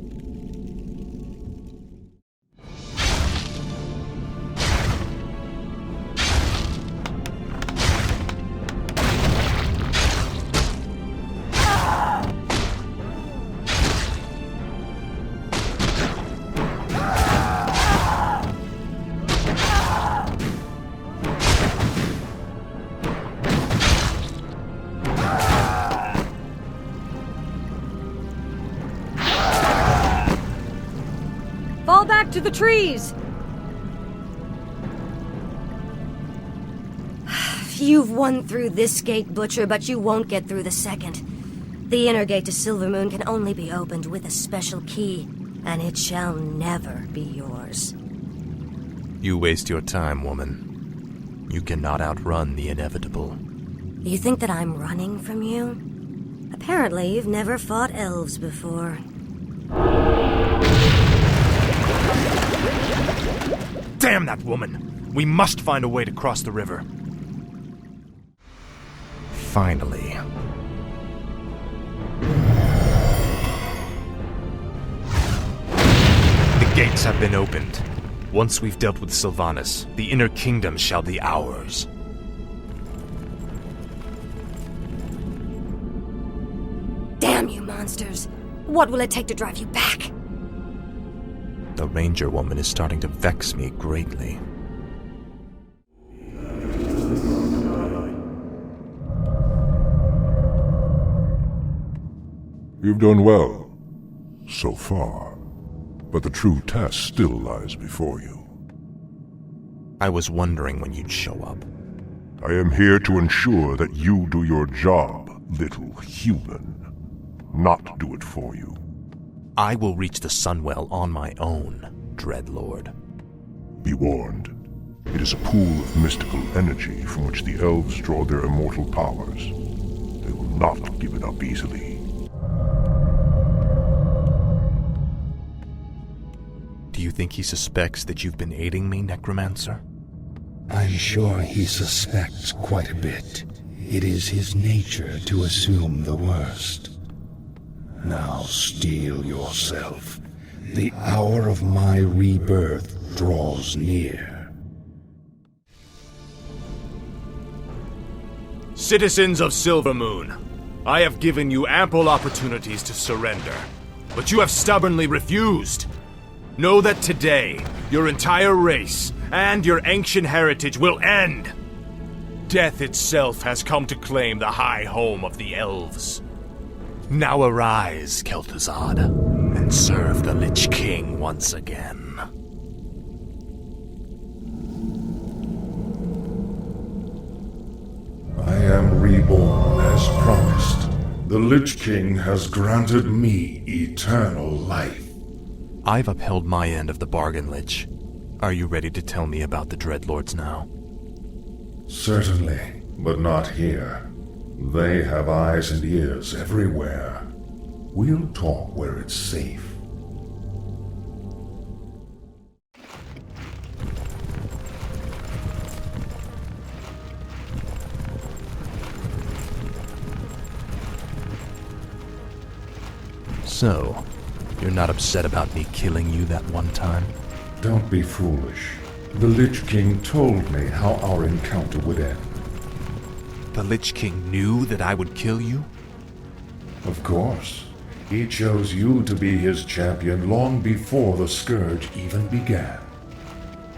X: Fall back to the trees!
Y: You've won through this gate, Butcher, but you won't get through the second. The inner gate to Silvermoon can only be opened with a special key, and it shall never be yours.
M: You waste your time, woman. You cannot outrun the inevitable.
Y: You think that I'm running from you? Apparently, you've never fought elves before.
O: Damn that woman! We must find a way to cross the river.
N: Finally.
O: The gates have been opened. Once we've dealt with Sylvanas, the inner kingdom shall be ours.
Y: Damn you monsters! What will it take to drive you back?
M: The ranger woman is starting to vex me greatly.
G: You've done well, so far. But the true test still lies before you.
M: I was wondering when you'd show up.
G: I am here to ensure that you do your job, little human. Not do it for you.
M: I will reach the Sunwell on my own, Dreadlord.
G: Be warned. It is a pool of mystical energy from which the elves draw their immortal powers. They will not give it up easily.
M: Do you think he suspects that you've been aiding me, Necromancer?
B: I'm sure he suspects quite a bit. It is his nature to assume the worst. Now steel yourself. The hour of my rebirth draws near.
O: Citizens of Silvermoon, I have given you ample opportunities to surrender, but you have stubbornly refused. Know that today, your entire race and your ancient heritage will end. Death itself has come to claim the high home of the elves. Now arise, Kel'Thuzad, and serve the Lich King once again.
D: I am reborn as promised. The Lich King has granted me eternal life.
M: I've upheld my end of the bargain, Lich. Are you ready to tell me about the Dreadlords now?
D: Certainly, but not here. They have eyes and ears everywhere. We'll talk where it's safe.
M: So, you're not upset about me killing you that one time?
D: Don't be foolish. The Lich King told me how our encounter would end.
O: The Lich King knew that I would kill you?
D: Of course. He chose you to be his champion long before the Scourge even began.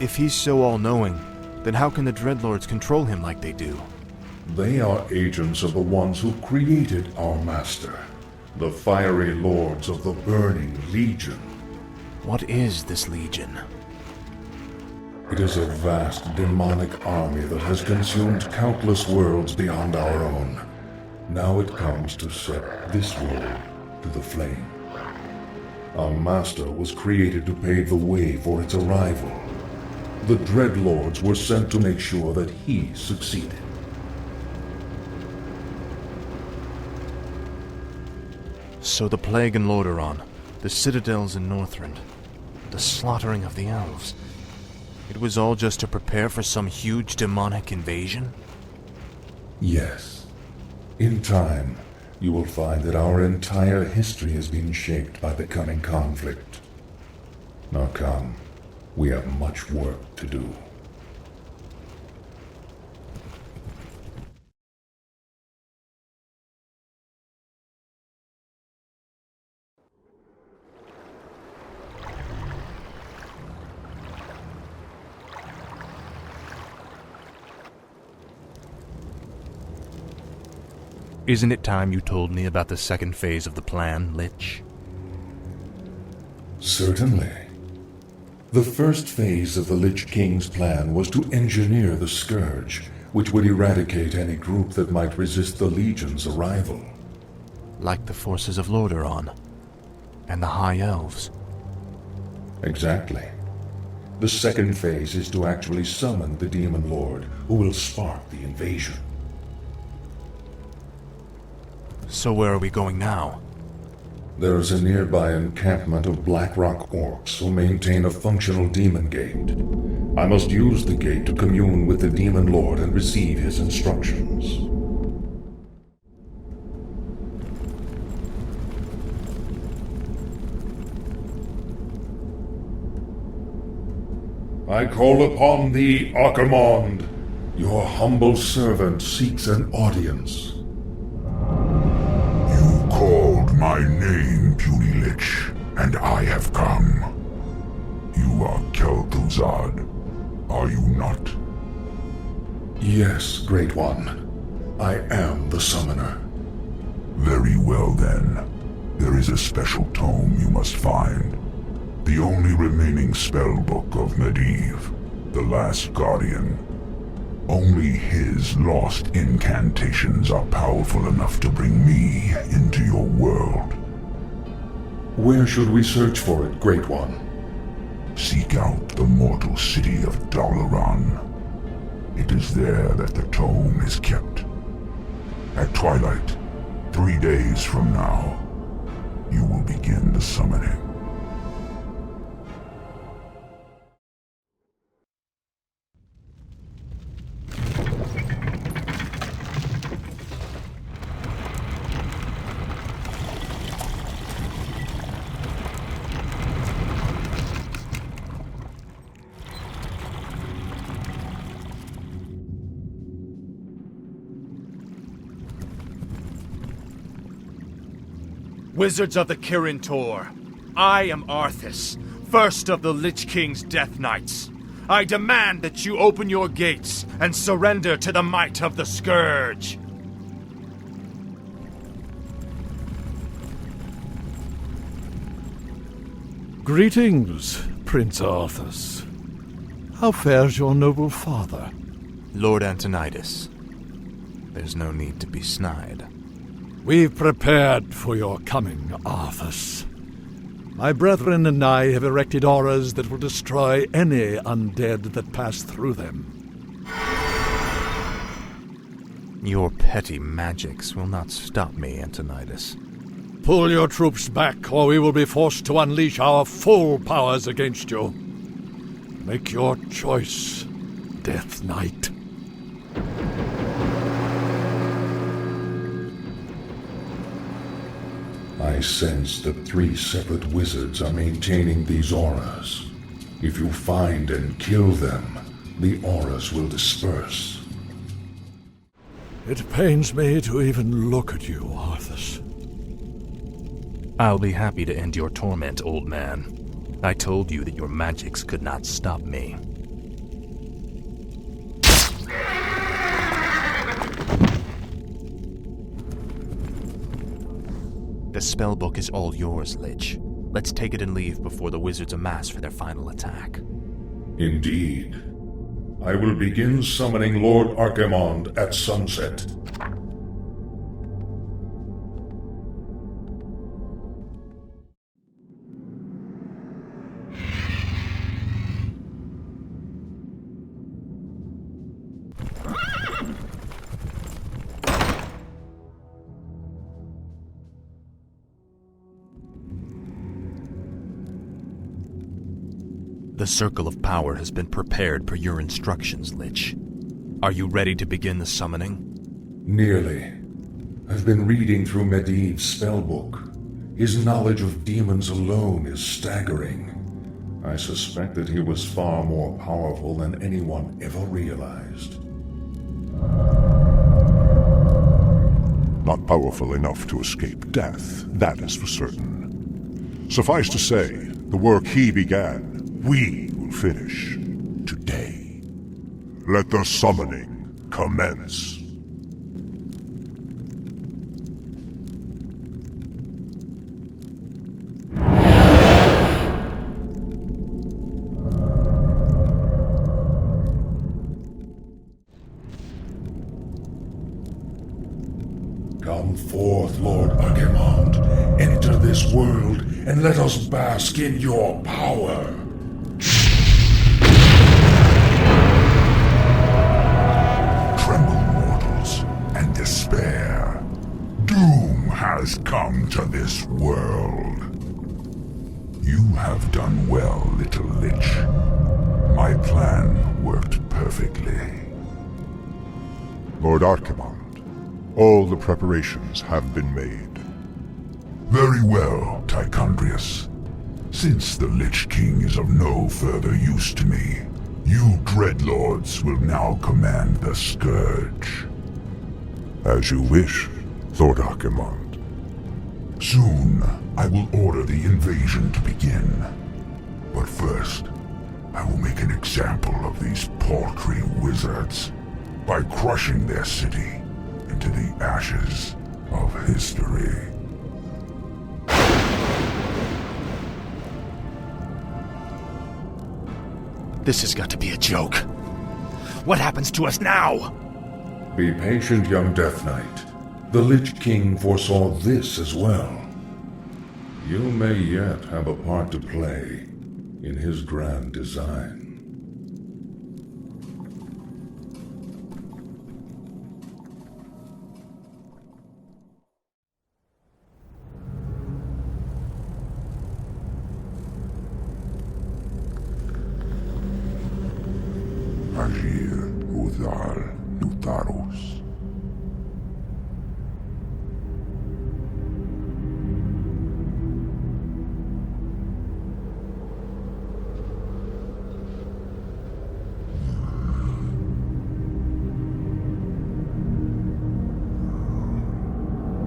M: If he's so all-knowing, then how can the Dreadlords control him like they do?
D: They are agents of the ones who created our master, the fiery lords of the Burning Legion.
M: What is this Legion?
D: It is a vast demonic army that has consumed countless worlds beyond our own. Now it comes to set this world to the flame. Our master was created to pave the way for its arrival. The Dreadlords were sent to make sure that he succeeded.
M: So the plague in Lordaeron, the citadels in Northrend, the slaughtering of the elves. It was all just to prepare for some huge demonic invasion?
D: Yes. In time, you will find that our entire history has been shaped by the coming conflict. Now come, we have much work to do.
M: Isn't it time you told me about the second phase of the plan, Lich?
D: Certainly. The first phase of the Lich King's plan was to engineer the Scourge, which would eradicate any group that might resist the Legion's arrival.
M: Like the forces of Lordaeron and the High Elves.
D: Exactly. The second phase is to actually summon the Demon Lord, who will spark the invasion.
M: So where are we going now?
D: There is a nearby encampment of Blackrock orcs who maintain a functional demon gate. I must use the gate to commune with the demon lord and receive his instructions. I call upon thee, Archimonde. Your humble servant seeks an audience.
S: You called my name, puny lich, and I have come. You are Kel'Thuzad, are you not?
D: Yes, Great One. I am the summoner.
S: Very well then. There is a special tome you must find. The only remaining spellbook of Medivh, the Last Guardian. Only his lost incantations are powerful enough to bring me into your world.
D: Where should we search for it, Great One?
S: Seek out the mortal city of Lordaeron. It is there that the tome is kept. At twilight, 3 days from now, you will begin the summoning.
O: Wizards of the Kirin Tor, I am Arthas, first of the Lich King's Death Knights. I demand that you open your gates and surrender to the might of the Scourge.
N: Greetings, Prince Arthas. How fares your noble father?
M: Lord Antonidas. There's no need to be snide.
N: We've prepared for your coming, Arthas. My brethren and I have erected auras that will destroy any undead that pass through them.
M: Your petty magics will not stop me, Antonidas.
N: Pull your troops back, or we will be forced to unleash our full powers against you. Make your choice, Death Knight.
D: I sense that 3 separate wizards are maintaining these auras. If you find and kill them, the auras will disperse.
N: It pains me to even look at you, Arthas.
M: I'll be happy to end your torment, old man. I told you that your magics could not stop me. The spellbook is all yours, Lich. Let's take it and leave before the wizards amass for their final attack.
D: Indeed. I will begin summoning Lord Archimonde at sunset.
M: The Circle of Power has been prepared per your instructions, Lich. Are you ready to begin the summoning?
D: Nearly. I've been reading through Medivh's spellbook. His knowledge of demons alone is staggering. I suspect that he was far more powerful than anyone ever realized.
G: Not powerful enough to escape death, that is for certain. Suffice to say, the work he began, we will finish today. Let the summoning commence.
D: Come forth, Lord Archimonde. Enter this world and let us bask in your power.
S: Tremble, mortals, and despair. Doom has come to this world. You have done well, little lich. My plan worked perfectly.
G: Lord Archimond, all the preparations have been made.
S: Very well, Tichondrius. Since the Lich King is of no further use to me, you Dreadlords will now command the Scourge.
G: As you wish, Lord Archimond.
S: Soon, I will order the invasion to begin. But first, I will make an example of these paltry wizards by crushing their city into the ashes of history.
E: This has got to be a joke. What happens to us now?
D: Be patient, young Death Knight. The Lich King foresaw this as well. You may yet have a part to play in his grand design.
S: Agir, Udal, Nutarus.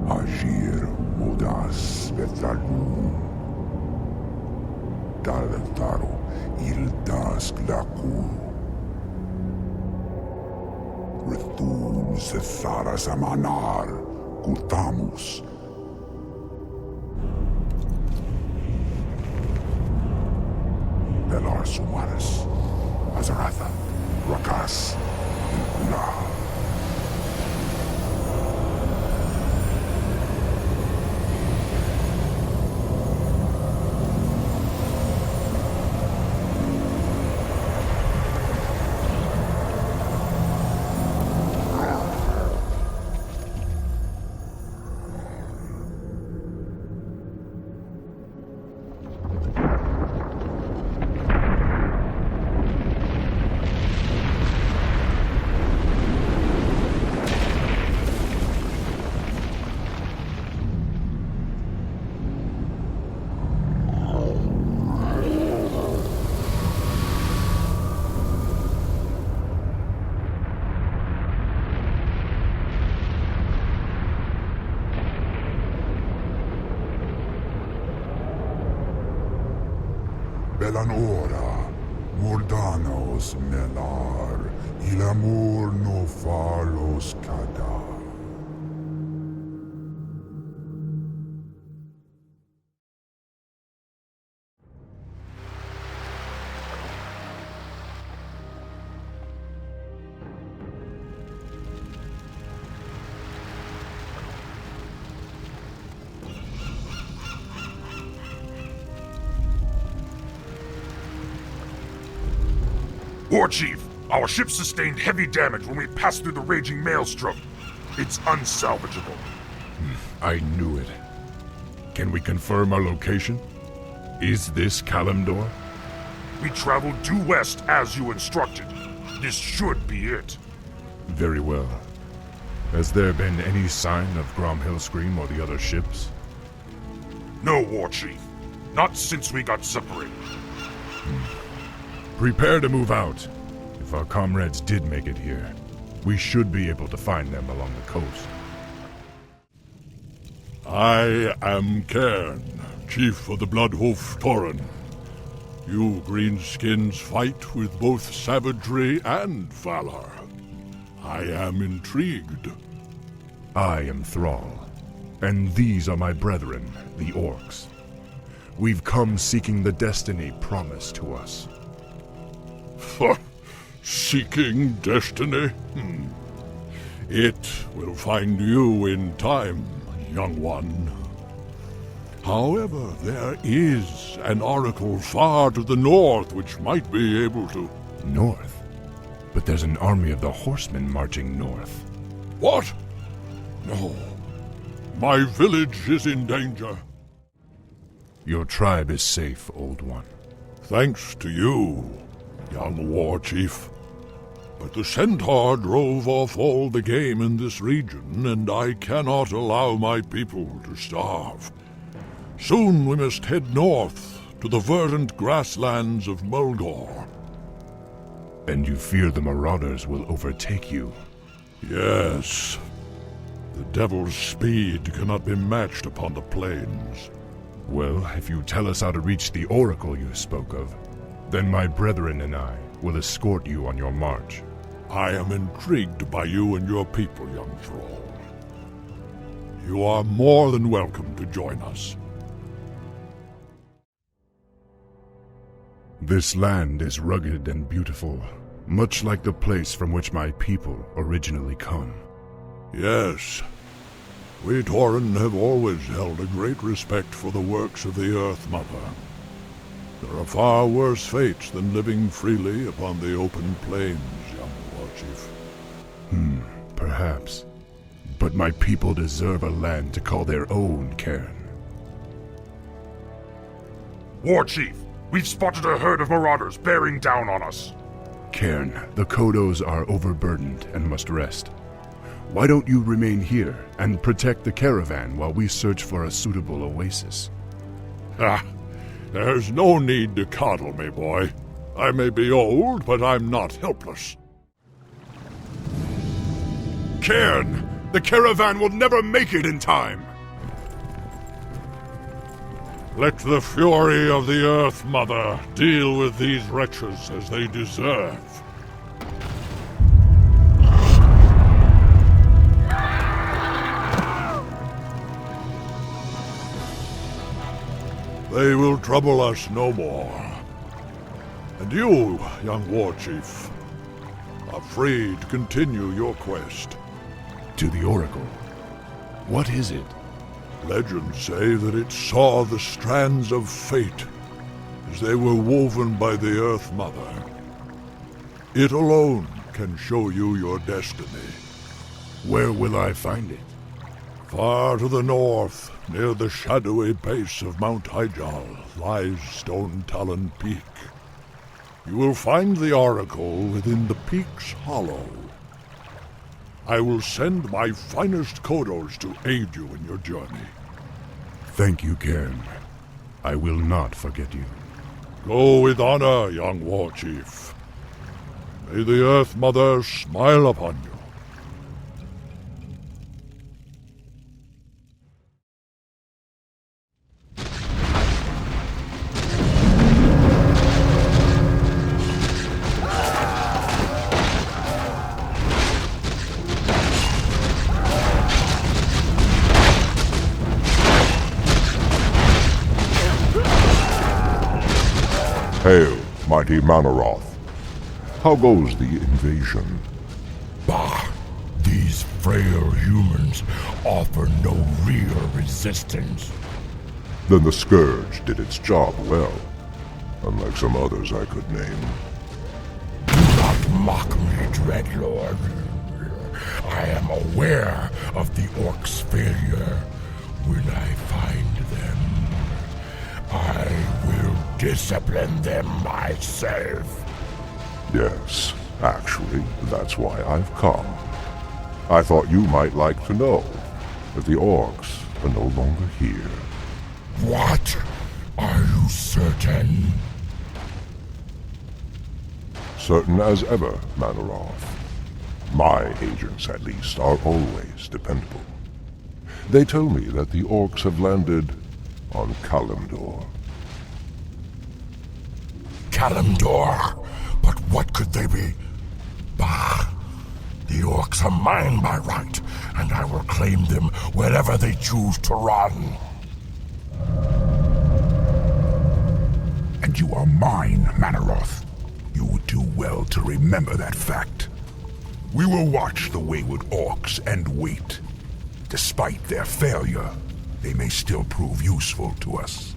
S: Agir, Udas, Betlalu. Daltaro, Ildas, Glaku. Rithum Sethara Samanar, Kutamus. Belar Sumaris, Azeroth, Rakas, Kula. Belanora, Mordanos Melar, il amor no falos cada.
C: Warchief, our ship sustained heavy damage when we passed through the raging maelstrom. It's unsalvageable.
D: I knew it. Can we confirm our location? Is this Kalimdor?
C: We traveled due west as you instructed. This should be it.
D: Very well. Has there been any sign of Gromhillscream or the other ships?
C: No, Warchief. Not since we got separated.
D: Prepare to move out. If our comrades did make it here, we should be able to find them along the coast.
H: I am Cairn, chief of the Bloodhoof Tauren. You greenskins fight with both savagery and valor. I am intrigued.
D: I am Thrall, and these are my brethren, the orcs. We've come seeking the destiny promised to us.
H: Seeking destiny? It will find you in time, young one. However, there is an oracle far to the north which might be able to...
D: North? But there's an army of the horsemen marching north.
H: What? No. My village is in danger.
D: Your tribe is safe, Old One.
H: Thanks to you, young war chief. But the centaur drove off all the game in this region, and I cannot allow my people to starve. Soon we must head north to the verdant grasslands of Mulgore.
D: And you fear the marauders will overtake you?
H: Yes. The devil's speed cannot be matched upon the plains.
D: Well, if you tell us how to reach the oracle you spoke of, then my brethren and I will escort you on your march.
H: I am intrigued by you and your people, young Thrall. You are more than welcome to join us.
D: This land is rugged and beautiful, much like the place from which my people originally come.
H: Yes. We Tauren have always held a great respect for the works of the Earth Mother. There are far worse fates than living freely upon the open plains, young Warchief.
D: Perhaps. But my people deserve a land to call their own, Cairn.
C: Warchief, we've spotted a herd of marauders bearing down on us.
D: Cairn, the Kodos are overburdened and must rest. Why don't you remain here and protect the caravan while we search for a suitable oasis?
H: There's no need to coddle me, boy. I may be old, but I'm not helpless.
D: Cairn! The caravan will never make it in time!
H: Let the fury of the Earth Mother deal with these wretches as they deserve. They will trouble us no more. And you, young Warchief, are free to continue your quest.
D: To the Oracle. What is it?
H: Legends say that it saw the strands of fate as they were woven by the Earth Mother. It alone can show you your destiny.
D: Where will I find it?
H: Far to the north, near the shadowy base of Mount Hyjal, lies Stone Talon Peak. You will find the Oracle within the peak's hollow. I will send my finest Kodos to aid you in your journey.
D: Thank you, Cairn. I will not forget you.
H: Go with honor, young Warchief. May the Earth Mother smile upon you.
S: Hail, mighty Manaroth. How goes the invasion?
I: Bah! These frail humans offer no real resistance.
S: Then the Scourge did its job well, unlike some others I could name.
I: Do not mock me, Dreadlord. I am aware of the orcs' failure. When I find them, I will discipline them myself.
S: Yes, actually, that's why I've come. I thought you might like to know that the orcs are no longer here.
I: What? Are you certain?
S: Certain as ever, Manaroth. My agents, at least, are always dependable. They tell me that the orcs have landed on Kalimdor.
I: Kalimdor? But what could they be? Bah! The orcs are mine by right, and I will claim them wherever they choose to run.
S: And you are mine, Manaroth. You would do well to remember that fact. We will watch the wayward orcs and wait. Despite their failure, they may still prove useful to us.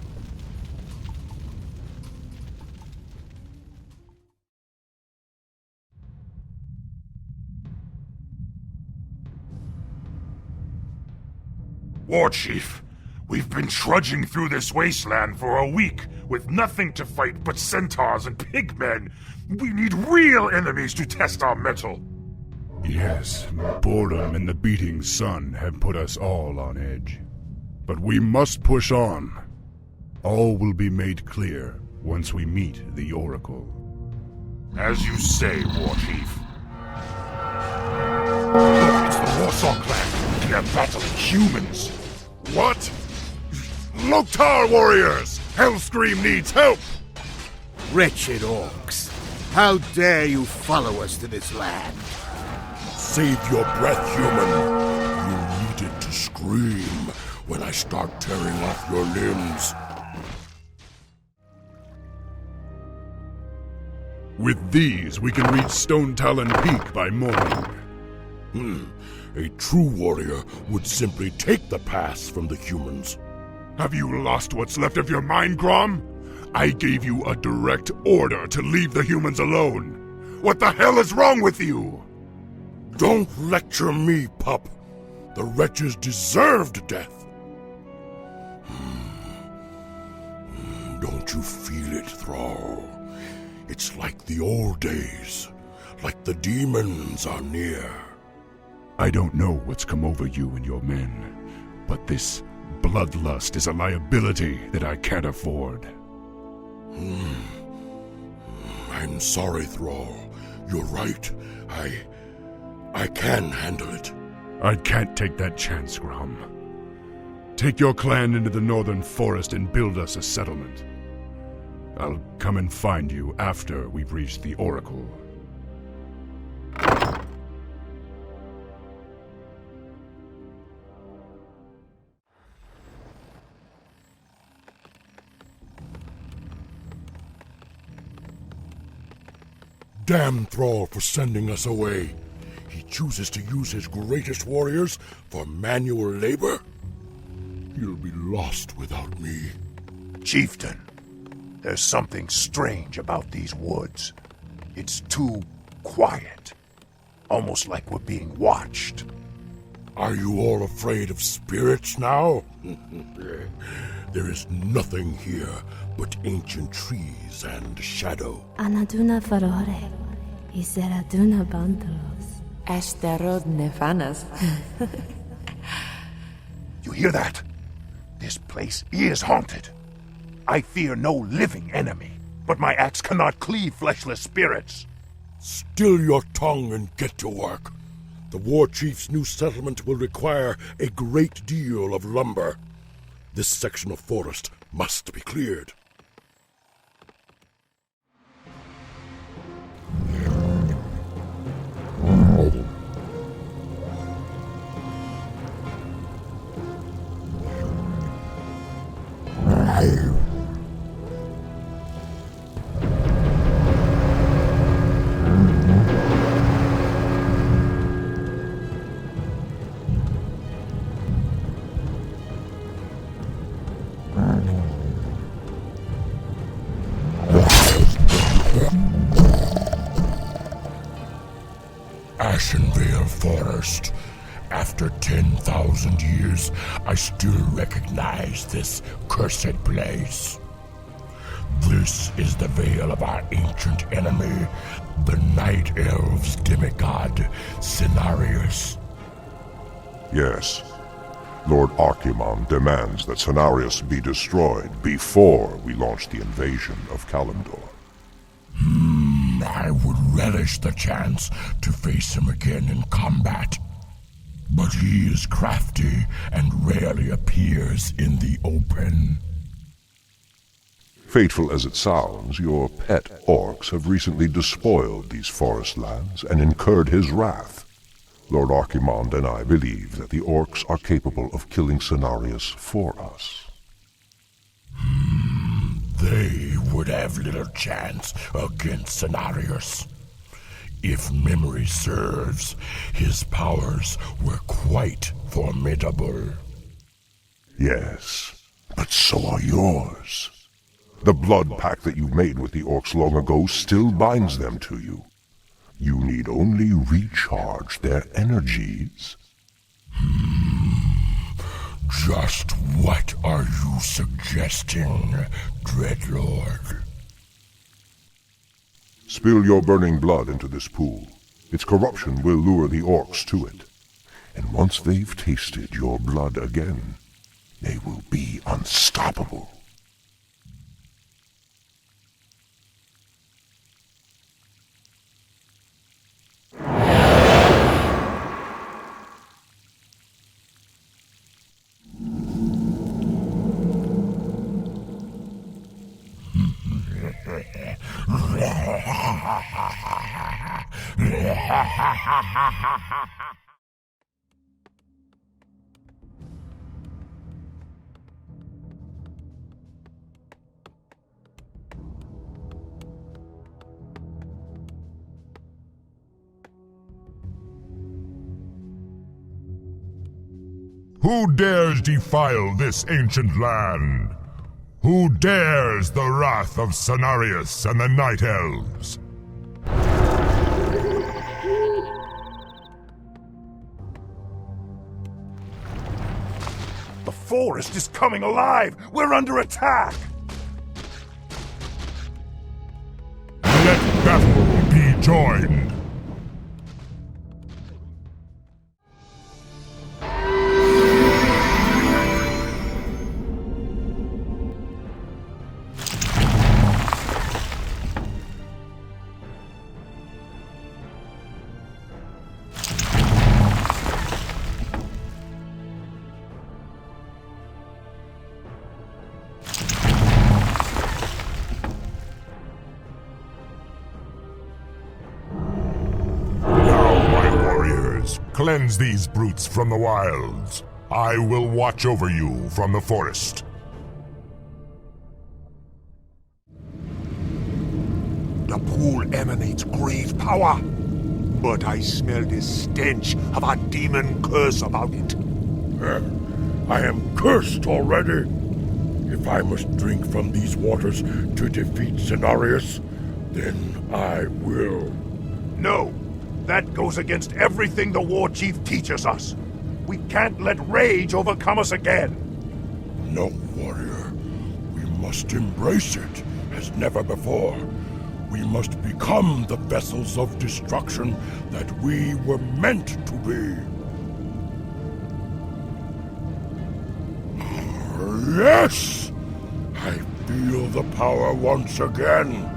C: War Chief, we've been trudging through this wasteland for a week with nothing to fight but centaurs and pigmen. We need real enemies to test our mettle.
H: Yes, boredom and the beating sun have put us all on edge. But we must push on. All will be made clear once we meet the Oracle.
C: As you say, War Chief. Look, it's the Warsaw clan. They're battling humans.
H: What? Loktar warriors! Hellscream needs help!
J: Wretched orcs, how dare you follow us to this land?
I: Save your breath, human. You needed to scream when I start tearing off your limbs.
H: With these, we can reach Stone Talon Peak by morning.
I: A true warrior would simply take the pass from the humans.
H: Have you lost what's left of your mind, Grom? I gave you a direct order to leave the humans alone. What the hell is wrong with you?
I: Don't lecture me, pup. The wretches deserved death. Don't you feel it, Thrall? It's like the old days, like the demons are near.
H: I don't know what's come over you and your men, but this bloodlust is a liability that I can't afford.
I: I'm sorry, Thrall. You're right. I can handle it.
H: I can't take that chance, Grom. Take your clan into the northern forest and build us a settlement. I'll come and find you after we've reached the Oracle.
I: Damn Thrall for sending us away. He chooses to use his greatest warriors for manual labor? He'll be lost without me.
K: Chieftain, there's something strange about these woods. It's too quiet. Almost like we're being watched.
I: Are you all afraid of spirits now? There is nothing here but ancient trees and shadow.
Q: Anaduna farore, iseraduna bandalos, esterod nefanas.
K: You hear that? This place is haunted. I fear no living enemy, but my axe cannot cleave fleshless spirits.
I: Still your tongue and get to work. The War Chief's new settlement will require a great deal of lumber. This section of forest must be cleared. Ashenvale Forest. After 10,000 years, I still recognize this cursed place. This is the veil of our ancient enemy, the Night Elves' demigod, Cenarius.
G: Yes. Lord Archimon demands that Cenarius be destroyed before we launch the invasion of Kalimdor.
I: I would relish the chance to face him again in combat. But he is crafty and rarely appears in the open.
G: Fateful as it sounds, your pet orcs have recently despoiled these forest lands and incurred his wrath. Lord Archimond and I believe that the orcs are capable of killing Cenarius for us.
I: They would have little chance against Cenarius. If memory serves, his powers were quite formidable.
G: Yes, but so are yours. The blood pact that you made with the orcs long ago still binds them to you. You need only recharge their energies.
I: Just what are you suggesting, Dreadlord?
G: Spill your burning blood into this pool. Its corruption will lure the orcs to it. And once they've tasted your blood again, they will be unstoppable.
S: Who dares defile this ancient land? Who dares the wrath of Cenarius and the Night Elves?
K: The forest is coming alive! We're under attack!
S: Let battle be joined! Cleanse these brutes from the wilds. I will watch over you from the forest.
K: The pool emanates great power, but I smell the stench of a demon curse about it.
I: I am cursed already. If I must drink from these waters to defeat Cenarius, then I will.
K: No. That goes against everything the war chief teaches us. We can't let rage overcome us again.
I: No, warrior. We must embrace it as never before. We must become the vessels of destruction that we were meant to be. Yes! I feel the power once again.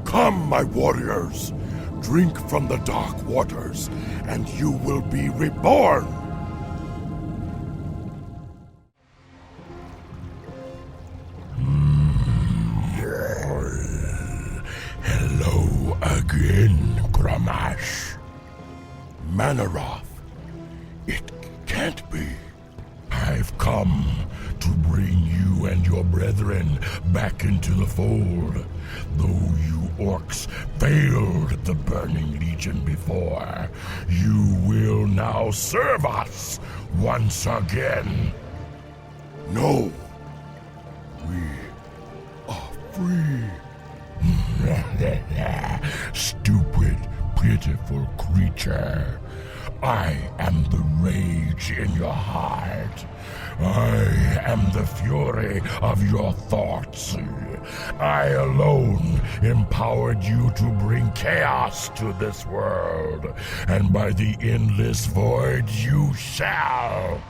I: Come, my warriors. Drink from the dark waters, and you will be reborn! Hello again, Gramash. Manaroth. It can't be. I've come to bring you and your brethren back into the fold. Though you orcs failed the Burning Legion before, you will now serve us once again. No. We are free. Stupid, pitiful creature. I am the rage in your heart. I am the fury of your thoughts. I alone empowered you to bring chaos to this world, and by the endless void you shall.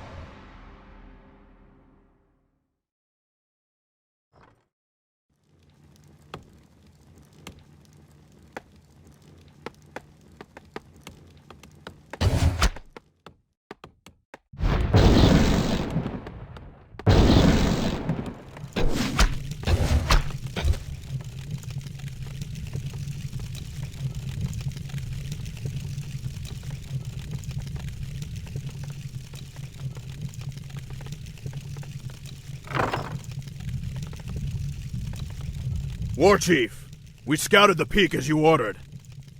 O: War Chief, we scouted the peak as you ordered.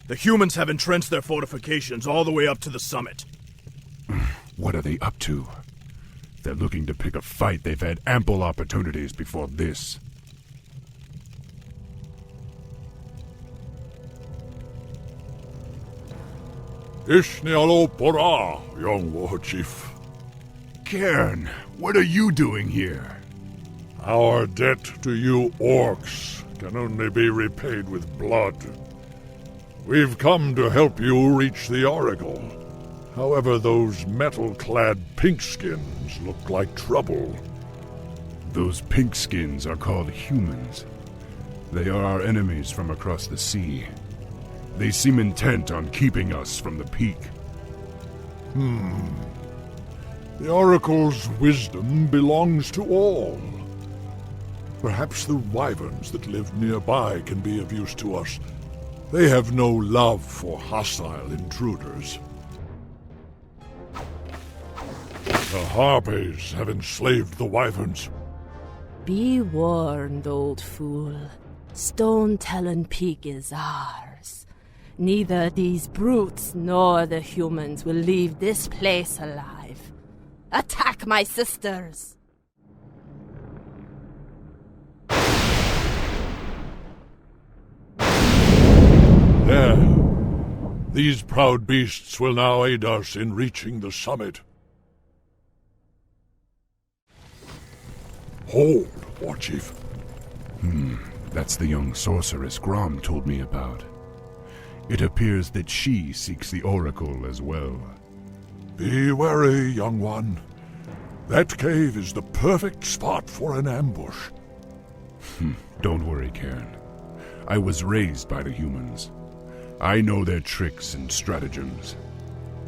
O: The humans have entrenched their fortifications all the way up to the summit.
F: What are they up to? If they're looking to pick a fight, they've had ample opportunities before this.
H: Ishni alo pora, young war chief. Cairn, what are you doing here? Our debt to you orcs can only be repaid with blood. We've come to help you reach the Oracle. However, those metal-clad pinkskins look like trouble.
L: Those pinkskins are called humans. They are our enemies from across the sea. They seem intent on keeping us from the peak.
H: The Oracle's wisdom belongs to all. Perhaps the wyverns that live nearby can be of use to us. They have no love for hostile intruders. The Harpies have enslaved the wyverns.
Q: Be warned, old fool. Stone Talon Peak is ours. Neither these brutes nor the humans will leave this place alive. Attack my sisters!
H: There. These proud beasts will now aid us in reaching the summit. Hold, Warchief.
L: That's the young sorceress Grom told me about. It appears that she seeks the Oracle as well.
H: Be wary, young one. That cave is the perfect spot for an ambush.
L: Don't worry, Cairn. I was raised by the humans. I know their tricks and stratagems.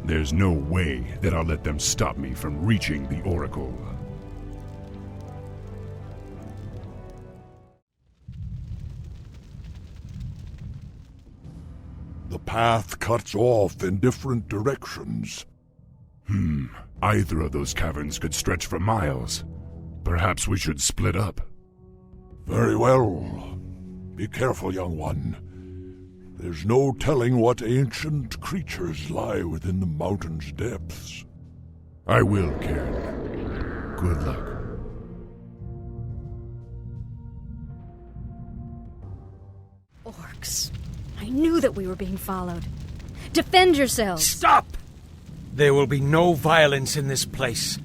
L: There's no way that I'll let them stop me from reaching the Oracle.
H: The path cuts off in different directions.
L: Either of those caverns could stretch for miles. Perhaps we should split up.
H: Very well. Be careful, young one. There's no telling what ancient creatures lie within the mountain's depths.
L: I will, Cairn. Good luck.
X: Orcs. I knew that we were being followed. Defend yourselves!
P: Stop! There will be no violence in this place.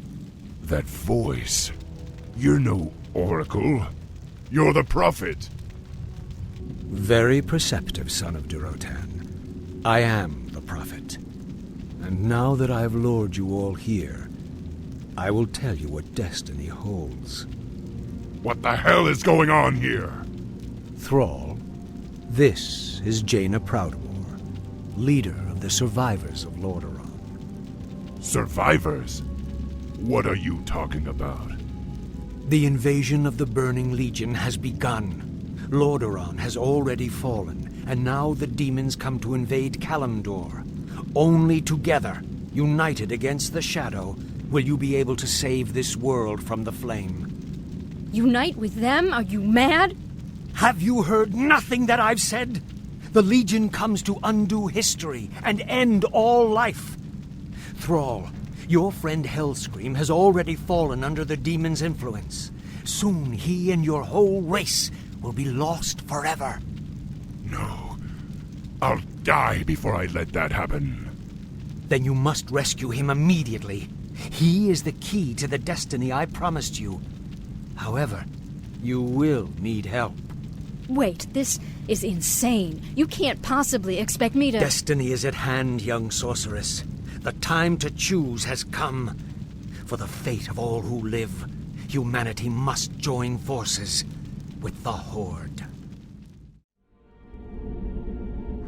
L: That voice. You're no oracle. You're the prophet.
P: Very perceptive, son of Durotan. I am the prophet. And now that I've lured you all here, I will tell you what destiny holds.
L: What the hell is going on here?
P: Thrall, this is Jaina Proudmoore, leader of the survivors of Lordaeron.
L: Survivors? What are you talking about?
P: The invasion of the Burning Legion has begun. Lordaeron has already fallen, and now the demons come to invade Kalimdor. Only together, united against the Shadow, will you be able to save this world from the flame.
X: Unite with them? Are you mad?
P: Have you heard nothing that I've said? The Legion comes to undo history and end all life. Thrall, your friend Hellscream has already fallen under the demon's influence. Soon he and your whole race will be lost forever.
L: No. I'll die before I let that happen.
P: Then you must rescue him immediately. He is the key to the destiny I promised you. However, you will need help.
X: Wait, this is insane. You can't possibly expect me to...
P: Destiny is at hand, young sorceress. The time to choose has come. For the fate of all who live, humanity must join forces with the Horde.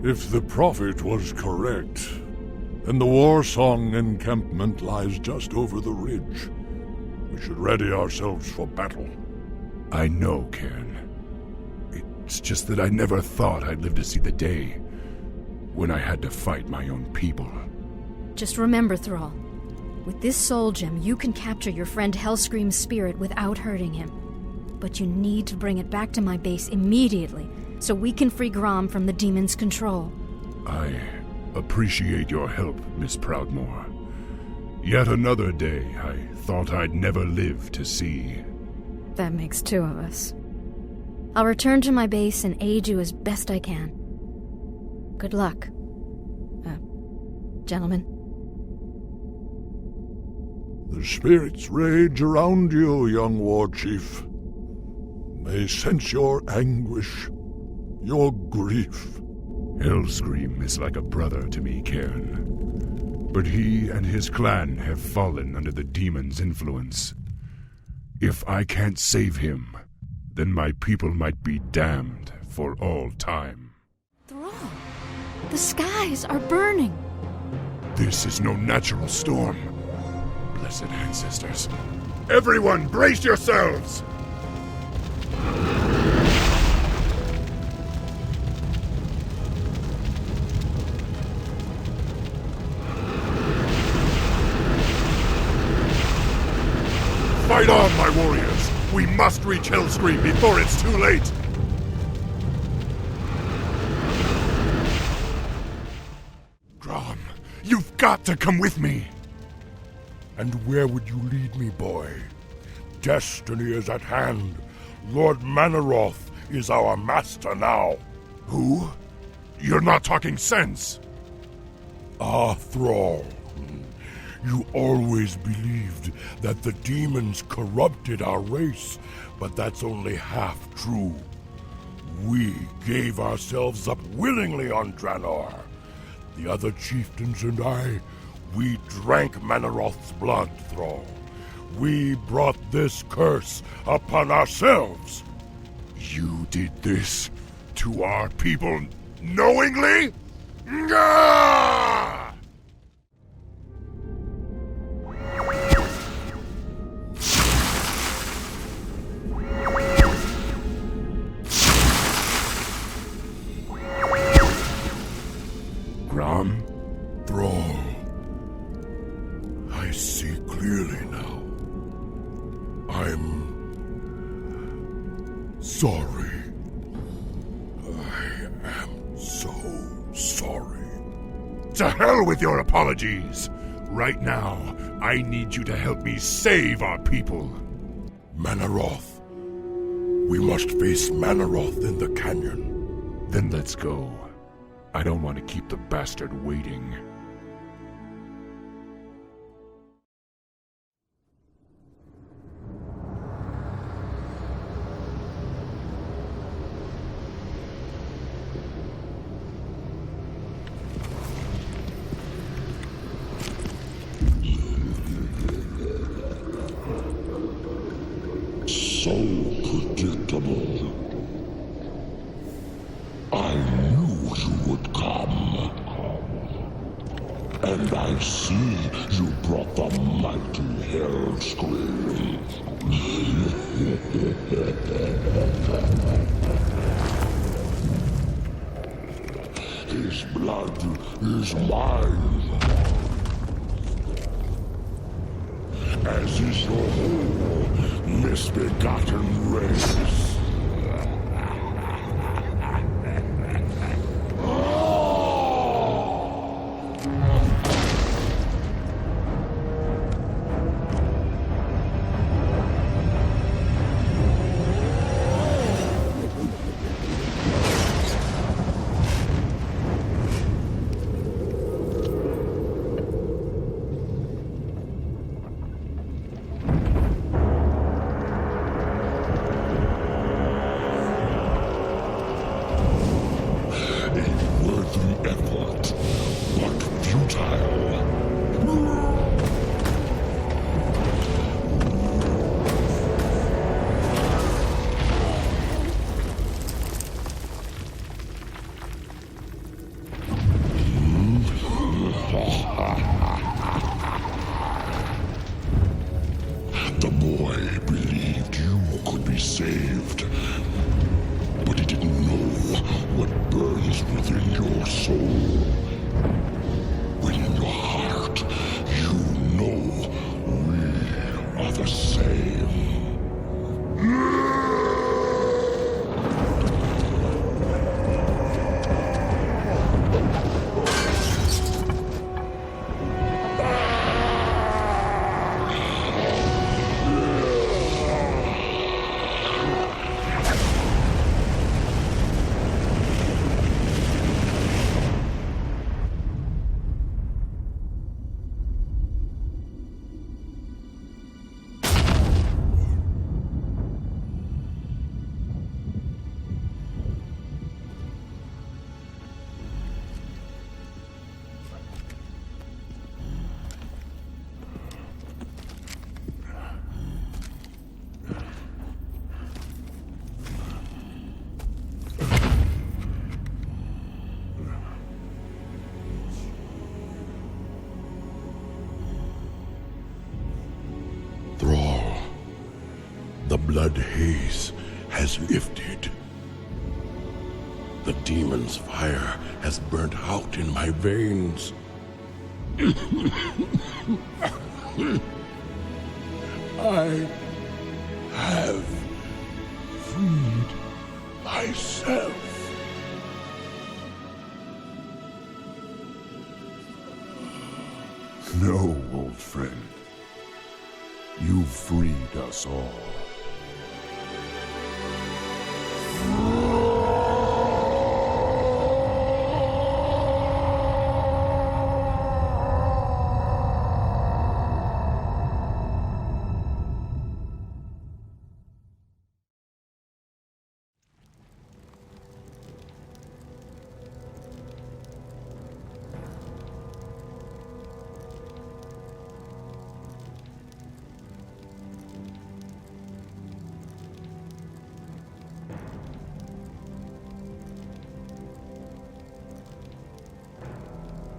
H: If the prophet was correct, then the Warsong encampment lies just over the ridge. We should ready ourselves for battle.
L: I know, Cairn. It's just that I never thought I'd live to see the day when I had to fight my own people.
X: Just remember, Thrall. With this soul gem, you can capture your friend Hellscream's spirit without hurting him. But you need to bring it back to my base immediately, so we can free Grom from the demon's control.
L: I appreciate your help, Miss Proudmoore. Yet another day I thought I'd never live to see.
X: That makes two of us. I'll return to my base and aid you as best I can. Good luck. Gentlemen.
H: The spirits rage around you, young war chief. They sense your anguish, your grief.
L: Hellscream is like a brother to me, Cairn. But he and his clan have fallen under the demon's influence. If I can't save him, then my people might be damned for all time.
X: Thrall, the skies are burning.
L: This is no natural storm. Blessed ancestors. Everyone, brace yourselves! Fight on, my warriors! We must reach Hellscream before it's too late! Grom, you've got to come with me!
I: And where would you lead me, boy? Destiny is at hand. Lord Manaroth is our master now.
L: Who? You're not talking sense!
I: Ah, Thrall. You always believed that the demons corrupted our race, but that's only half true. We gave ourselves up willingly on Draenor. The other chieftains and I, we drank Manaroth's blood, Thrall. We brought this curse upon ourselves.
L: You did this to our people knowingly? Gah! Grom?
I: Thrall, I see clearly now. I'm sorry. I am so sorry.
L: To hell with your apologies! Right now, I need you to help me save our people.
I: Manaroth. We must face Manaroth in the canyon.
L: Then let's go. I don't want to keep the bastard waiting.
S: So predictable. I knew you would come. And I see you brought the mighty Hellscream. His blood is mine. As is your whole misbegotten race.
I: blood haze has lifted. The demon's fire has burnt out in my veins. I have freed myself.
G: No, old friend. You freed us all.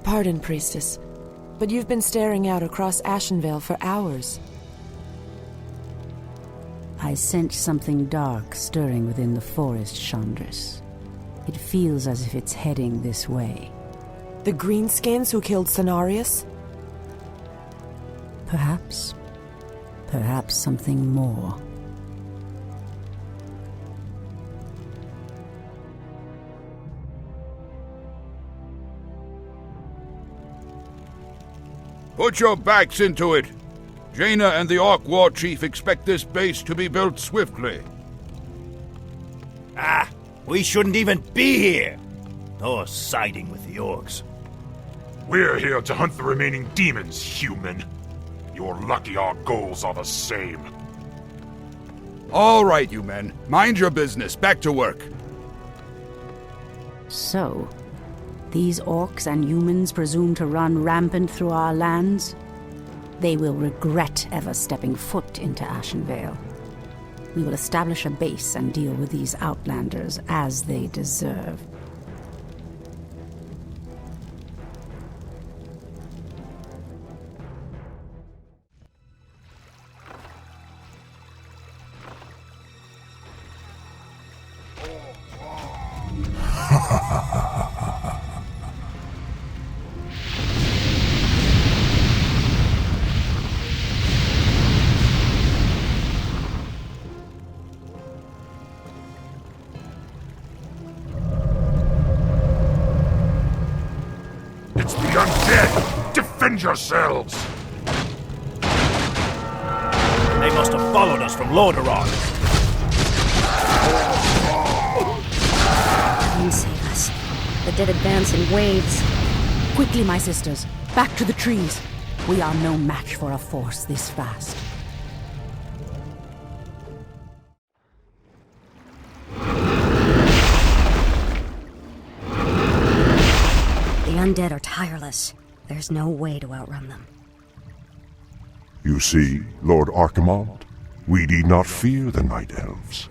A: Pardon, Priestess, but you've been staring out across Ashenvale for hours.
R: I sense something dark stirring within the forest, Chandris. It feels as if it's heading this way.
A: The greenskins who killed Cenarius?
R: Perhaps. Perhaps something more.
T: Put your backs into it. Jaina and the Orc War Chief expect this base to be built swiftly.
U: Ah, we shouldn't even be here. Or siding with the Orcs.
C: We're here to hunt the remaining demons, human. You're lucky our goals are the same.
T: All right, you men. Mind your business. Back to work.
R: So, these orcs and humans presume to run rampant through our lands? They will regret ever stepping foot into Ashenvale. We will establish a base and deal with these outlanders as they deserve.
C: It's the undead! Defend yourselves!
U: They must have followed us from Lordaeron.
Y: Come save us. The dead advance in waves.
R: Quickly, my sisters. Back to the trees. We are no match for a force this vast.
Y: The undead are tireless. There's no way to outrun them.
G: You see, Lord Archimald, we need not fear the Night Elves.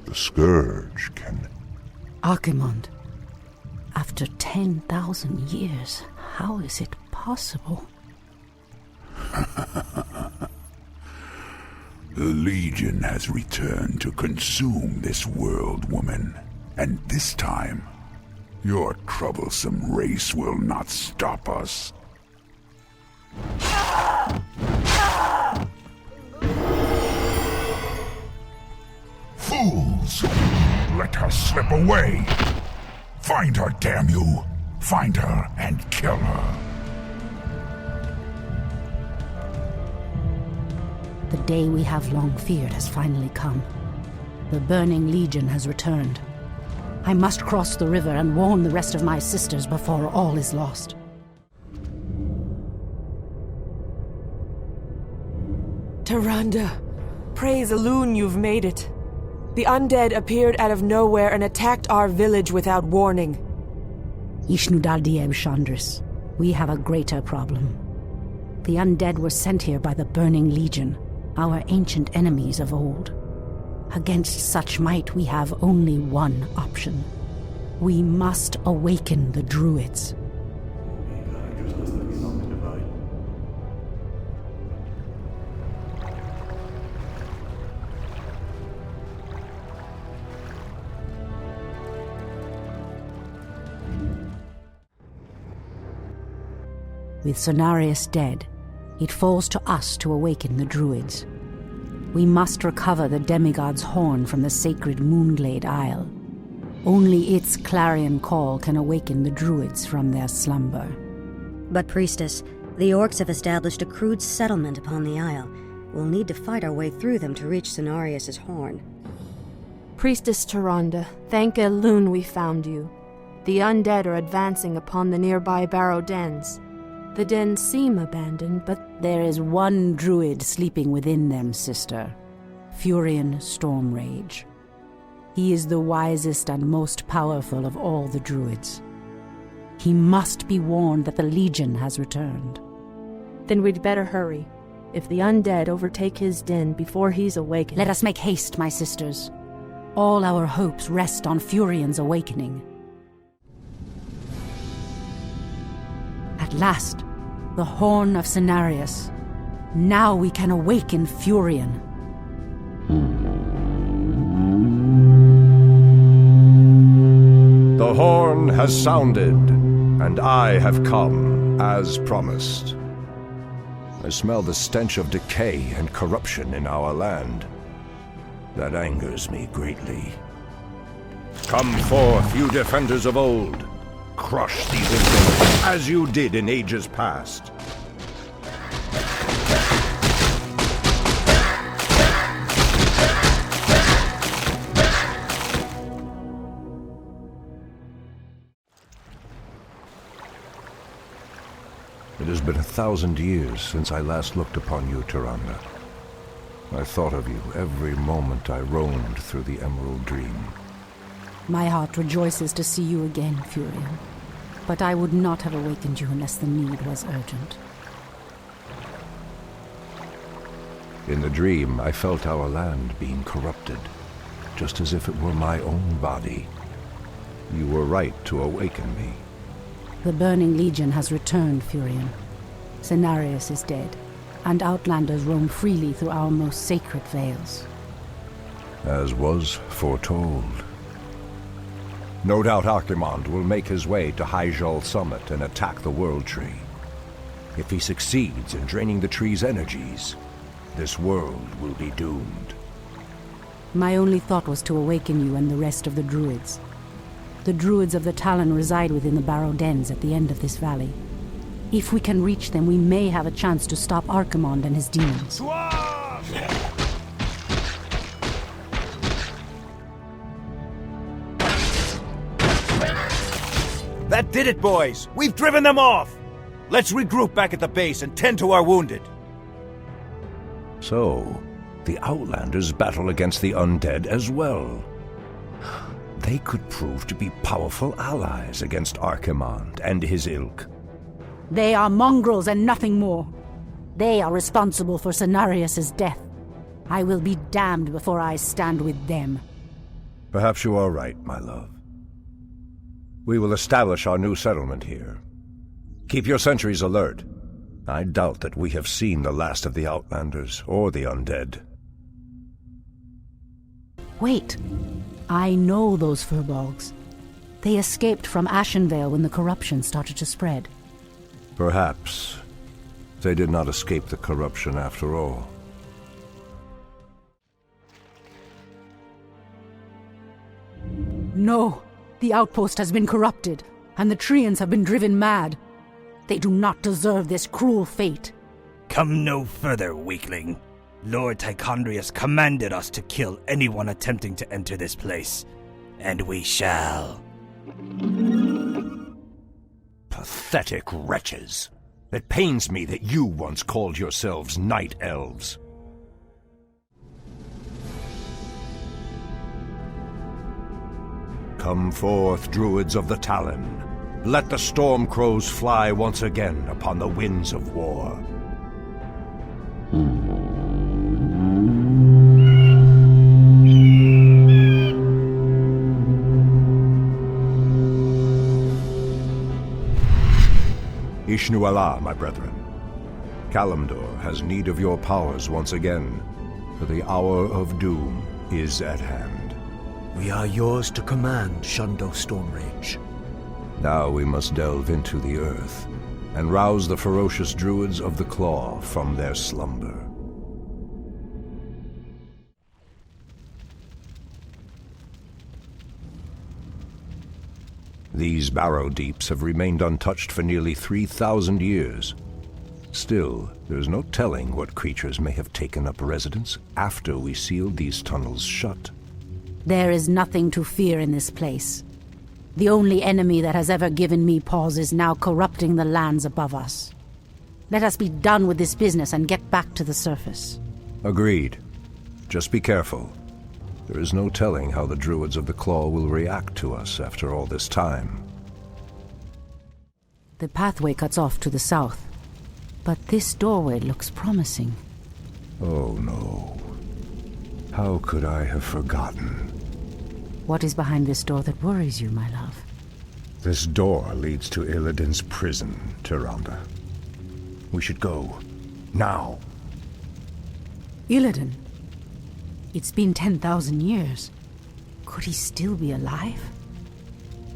G: The Scourge can...
R: Archimond, after 10,000 years, how is it possible?
I: The Legion has returned to consume this world, woman. And this time, your troublesome race will not stop us.
S: Fools! Let her slip away! Find her, damn you! Find her and kill her!
R: The day we have long feared has finally come. The Burning Legion has returned. I must cross the river and warn the rest of my sisters before all is lost.
A: Tyrande, praise Elune you've made it. The undead appeared out of nowhere and attacked our village without warning.
R: Ishnudaldieb Chandris, we have a greater problem. The undead were sent here by the Burning Legion, our ancient enemies of old. Against such might, we have only one option. We must awaken the druids. With Cenarius dead, it falls to us to awaken the druids. We must recover the demigod's horn from the sacred Moonglade Isle. Only its clarion call can awaken the druids from their slumber.
Y: But, Priestess, the orcs have established a crude settlement upon the isle. We'll need to fight our way through them to reach Cenarius' horn.
Q: Priestess Tyrande, thank Elune we found you. The undead are advancing upon the nearby barrow dens. The dens seem abandoned, but
R: there is one druid sleeping within them, sister. Furion Stormrage. He is the wisest and most powerful of all the druids. He must be warned that the Legion has returned.
Q: Then we'd better hurry. If the undead overtake his den before he's awakened...
R: Let us make haste, my sisters. All our hopes rest on Furion's awakening. At last, the horn of Cenarius. Now we can awaken Furion.
B: The horn has sounded, and I have come, as promised. I smell the stench of decay and corruption in our land. That angers me greatly. Come forth, you defenders of old. Crush these infidels, as you did in ages past. It has been 1,000 years since I last looked upon you, Tyrande. I thought of you every moment I roamed through the Emerald Dream.
R: My heart rejoices to see you again, Furion. But I would not have awakened you unless the need was urgent.
B: In the dream, I felt our land being corrupted, just as if it were my own body. You were right to awaken me.
R: The Burning Legion has returned, Furion. Cenarius is dead, and Outlanders roam freely through our most sacred vales.
B: As was foretold. No doubt Archimond will make his way to Hyjal Summit and attack the World Tree. If he succeeds in draining the tree's energies, this world will be doomed.
R: My only thought was to awaken you and the rest of the druids. The druids of the Talon reside within the barrow dens at the end of this valley. If we can reach them, we may have a chance to stop Archimond and his demons.
U: That did it, boys! We've driven them off! Let's regroup back at the base and tend to our wounded.
B: So, the Outlanders battle against the undead as well. They could prove to be powerful allies against Archimond and his ilk.
R: They are mongrels and nothing more. They are responsible for Cenarius' death. I will be damned before I stand with them.
B: Perhaps you are right, my love. We will establish our new settlement here. Keep your sentries alert. I doubt that we have seen the last of the Outlanders or the undead.
R: Wait. I know those furbolgs. They escaped from Ashenvale when the corruption started to spread.
B: Perhaps they did not escape the corruption after all.
R: No, the outpost has been corrupted, and the Treants have been driven mad. They do not deserve this cruel fate.
U: Come no further, weakling. Lord Tichondrius commanded us to kill anyone attempting to enter this place, and we shall.
B: Pathetic wretches. It pains me that you once called yourselves night elves. Come forth, druids of the Talon. Let the storm crows fly once again upon the winds of war. Ishnu Allah, my brethren. Kalimdor has need of your powers once again, for the hour of doom is at hand.
P: We are yours to command, Shundo Stormrage.
B: Now we must delve into the earth and rouse the ferocious druids of the Claw from their slumber. These barrow deeps have remained untouched for nearly 3,000 years. Still, there's no telling what creatures may have taken up residence after we sealed these tunnels shut.
R: There is nothing to fear in this place. The only enemy that has ever given me pause is now corrupting the lands above us. Let us be done with this business and get back to the surface.
B: Agreed. Just be careful. There is no telling how the druids of the Claw will react to us after all this time.
R: The pathway cuts off to the south, but this doorway looks promising.
B: Oh no. How could I have forgotten?
R: What is behind this door that worries you, my love?
B: This door leads to Illidan's prison, Tyrande. We should go. Now.
R: Illidan? It's been 10,000 years. Could he still be alive?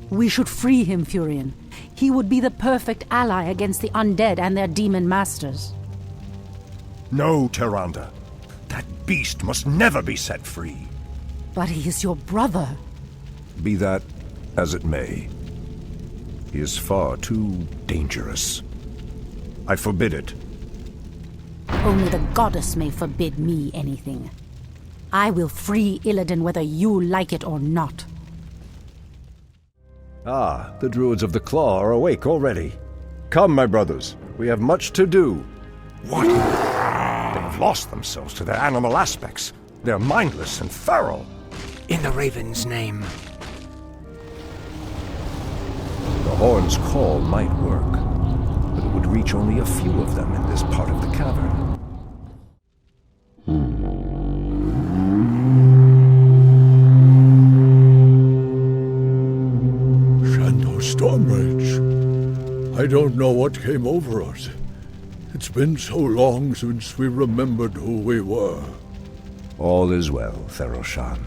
R: We should free him, Furion. He would be the perfect ally against the undead and their demon masters.
B: No, Tyrande. That beast must never be set free.
R: But he is your brother.
B: Be that as it may, he is far too dangerous. I forbid it.
R: Only the goddess may forbid me anything. I will free Illidan whether you like it or not.
B: Ah, the druids of the Claw are awake already. Come, my brothers, we have much to do. What? They have lost themselves to their animal aspects. They're mindless and feral.
P: In the Raven's name.
B: The horn's call might work, but it would reach only a few of them in this part of the cavern.
H: Stormrage, I don't know what came over us. It's been so long since we remembered who we were.
B: All is well, Theroshan.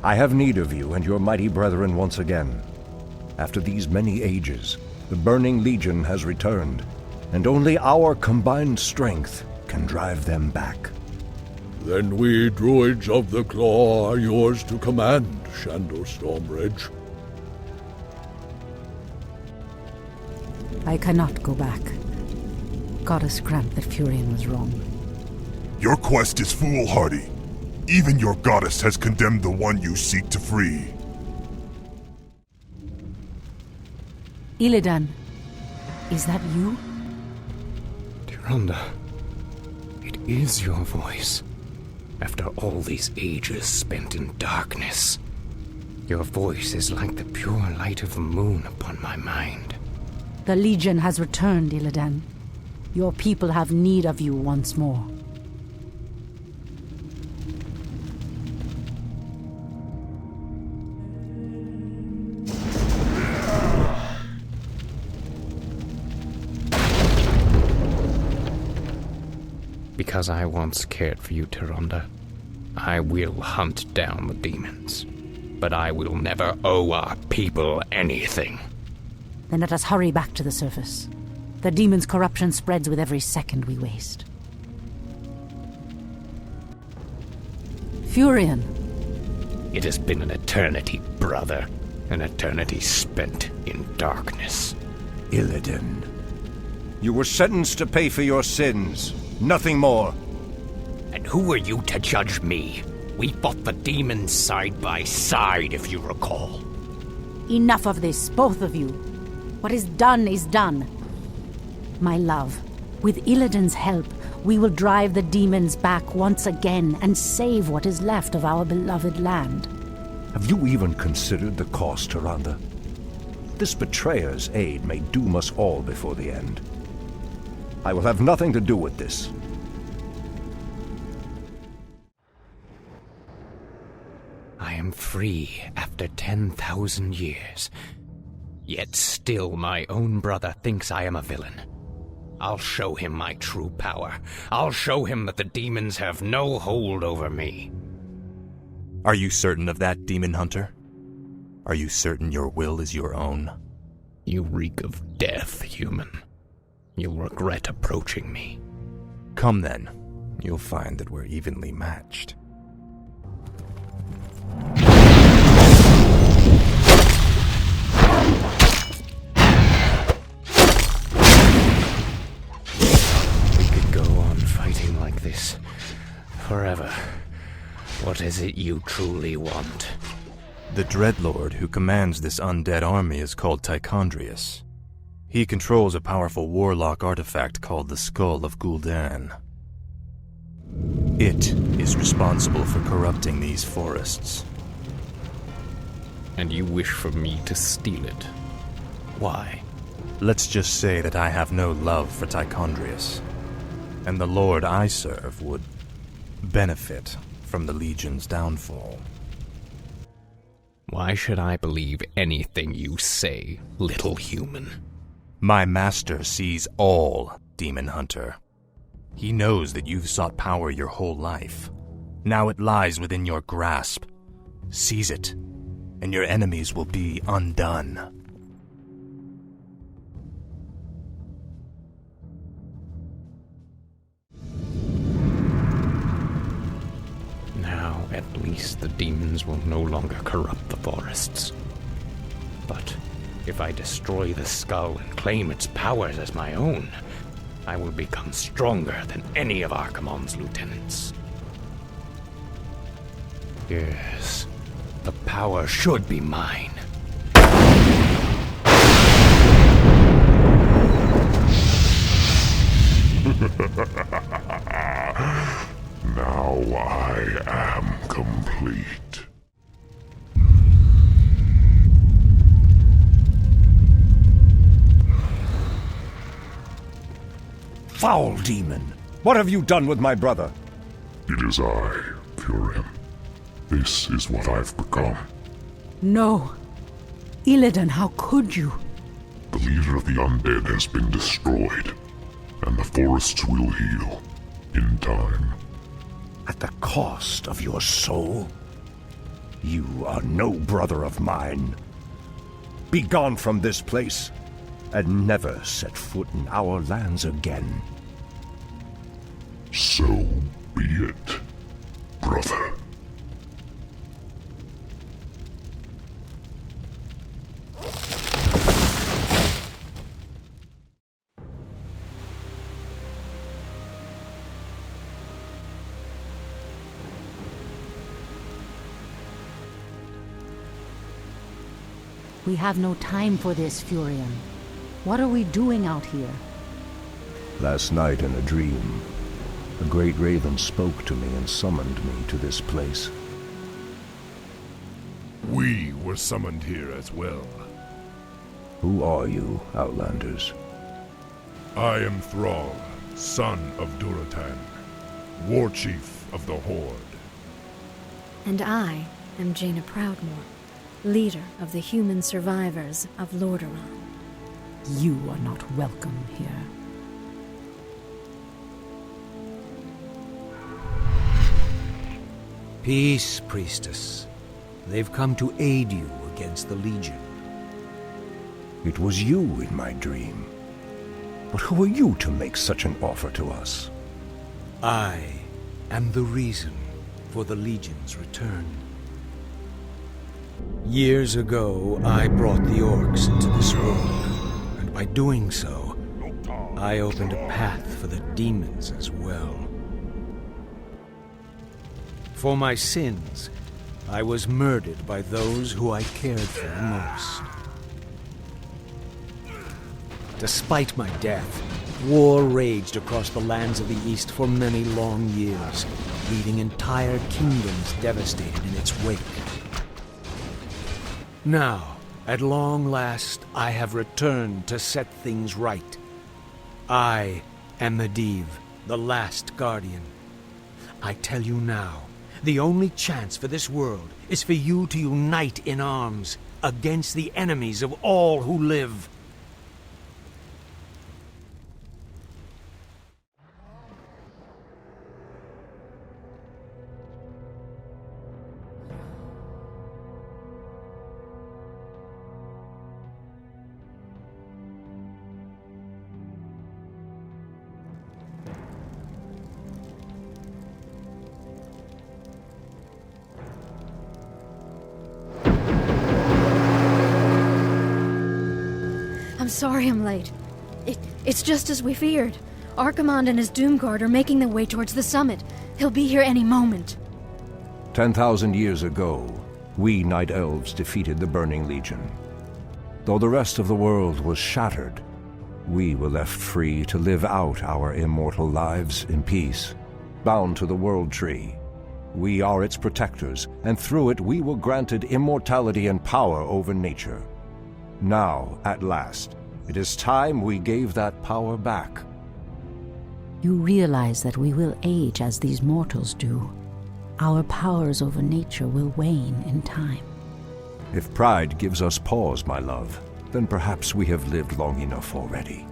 B: I have need of you and your mighty brethren once again. After these many ages, the Burning Legion has returned, and only our combined strength can drive them back.
H: Then we druids of the Claw are yours to command, Shandor Stormrage.
R: I cannot go back. Goddess grant that Furion was wrong.
S: Your quest is foolhardy. Even your goddess has condemned the one you seek to free.
R: Illidan, is that you?
E: Tyrande, it is your voice. After all these ages spent in darkness, your voice is like the pure light of the moon upon my mind.
R: The Legion has returned, Illidan. Your people have need of you once more.
E: Because I once cared for you, Tyrande, I will hunt down the demons. But I will never owe our people anything.
R: Then let us hurry back to the surface. The demon's corruption spreads with every second we waste. Furion.
E: It has been an eternity, brother. An eternity spent in darkness.
B: Illidan, you were sentenced to pay for your sins. Nothing more.
E: And who are you to judge me? We fought the demons side by side, if you recall.
R: Enough of this, both of you. What is done is done. My love, with Illidan's help, we will drive the demons back once again and save what is left of our beloved land.
B: Have you even considered the cost, Tyrande? This betrayer's aid may doom us all before the end. I will have nothing to do with this.
E: I am free after 10,000 years. Yet still my own brother thinks I am a villain. I'll show him my true power. I'll show him that the demons have no hold over me.
M: Are you certain of that, Demon Hunter? Are you certain your will is your own?
E: You reek of death, human. You'll regret approaching me.
M: Come then. You'll find that we're evenly matched.
E: We could go on fighting like this forever. What is it you truly want?
M: The Dreadlord who commands this undead army is called Tichondrius. He controls a powerful warlock artifact called the Skull of Gul'dan. It is responsible for corrupting these forests.
E: And you wish for me to steal it? Why?
M: Let's just say that I have no love for Tichondrius, and the Lord I serve would benefit from the Legion's downfall.
E: Why should I believe anything you say, little human?
M: My master sees all, Demon Hunter. He knows that you've sought power your whole life. Now it lies within your grasp. Seize it, and your enemies will be undone.
E: Now, at least the demons will no longer corrupt the forests. But if I destroy the skull and claim its powers as my own, I will become stronger than any of Archimonde's lieutenants. Yes, the power should be mine.
S: Now I am complete.
B: Foul demon! What have you done with my brother?
S: It is I, Furin. This is what I've become.
R: No. Illidan, how could you?
S: The leader of the undead has been destroyed, and the forests will heal in time.
B: At the cost of your soul? You are no brother of mine. Be gone from this place, and never set foot in our lands again.
S: So be it, brother.
R: We have no time for this, Furion. What are we doing out here?
B: Last night in a dream, a great raven spoke to me and summoned me to this place.
L: We were summoned here as well.
B: Who are you, Outlanders?
L: I am Thrall, son of Durotan, war chief of the Horde.
X: And I am Jaina Proudmoore, leader of the human survivors of Lordaeron.
R: You are not welcome here.
P: Peace, priestess. They've come to aid you against the Legion.
B: It was you in my dream. But who are you to make such an offer to us?
P: I am the reason for the Legion's return. Years ago, I brought the orcs into this world, and by doing so, I opened a path for the demons as well. For my sins, I was murdered by those who I cared for most. Despite my death, war raged across the lands of the East for many long years, leaving entire kingdoms devastated in its wake. Now, at long last, I have returned to set things right. I am Medivh, the last guardian. I tell you now, the only chance for this world is for you to unite in arms against the enemies of all who live.
X: I'm sorry I'm late. It's just as we feared. Archimonde and his Doomguard are making their way towards the summit. He'll be here any moment.
B: 10,000 years ago, we Night Elves defeated the Burning Legion. Though the rest of the world was shattered, we were left free to live out our immortal lives in peace, bound to the World Tree. We are its protectors, and through it we were granted immortality and power over nature. Now, at last, it is time we gave that power back.
R: You realize that we will age as these mortals do. Our powers over nature will wane in time.
B: If pride gives us pause, my love, then perhaps we have lived long enough already.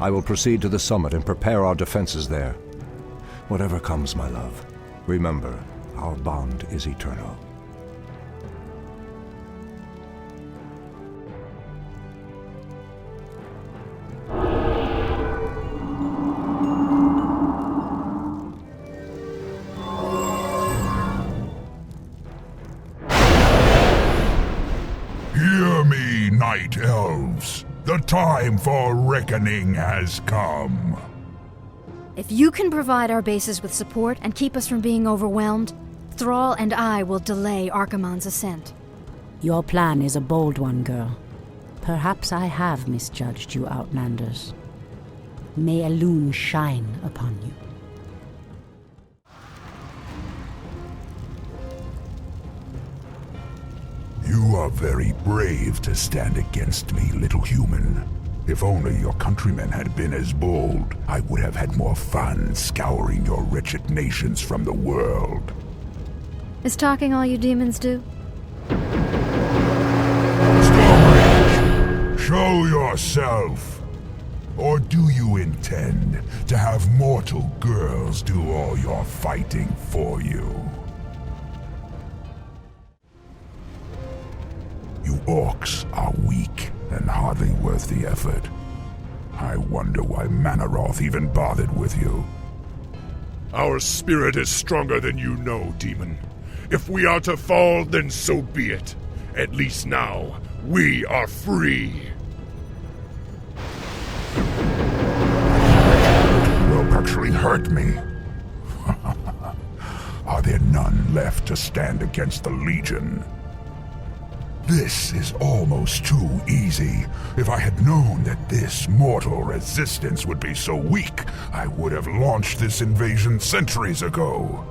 B: I will proceed to the summit and prepare our defenses there. Whatever comes, my love, remember, our bond is eternal.
S: Hear me, Night Elves. The time for reckoning has come.
X: If you can provide our bases with support and keep us from being overwhelmed, Thrall and I will delay Archimonde's ascent.
R: Your plan is a bold one, girl. Perhaps I have misjudged you, Outlanders. May Elune shine upon you.
S: You are very brave to stand against me, little human. If only your countrymen had been as bold, I would have had more fun scouring your wretched nations from the world.
X: Is talking all you demons do?
S: Show yourself! Or do you intend to have mortal girls do all your fighting for you? You orcs are weak and hardly worth the effort. I wonder why Manaroth even bothered with you.
H: Our spirit is stronger than you know, demon. If we are to fall, then so be it. At least now, we are free.
S: Will actually hurt me. Are there none left to stand against the Legion? This is almost too easy. If I had known that this mortal resistance would be so weak, I would have launched this invasion centuries ago.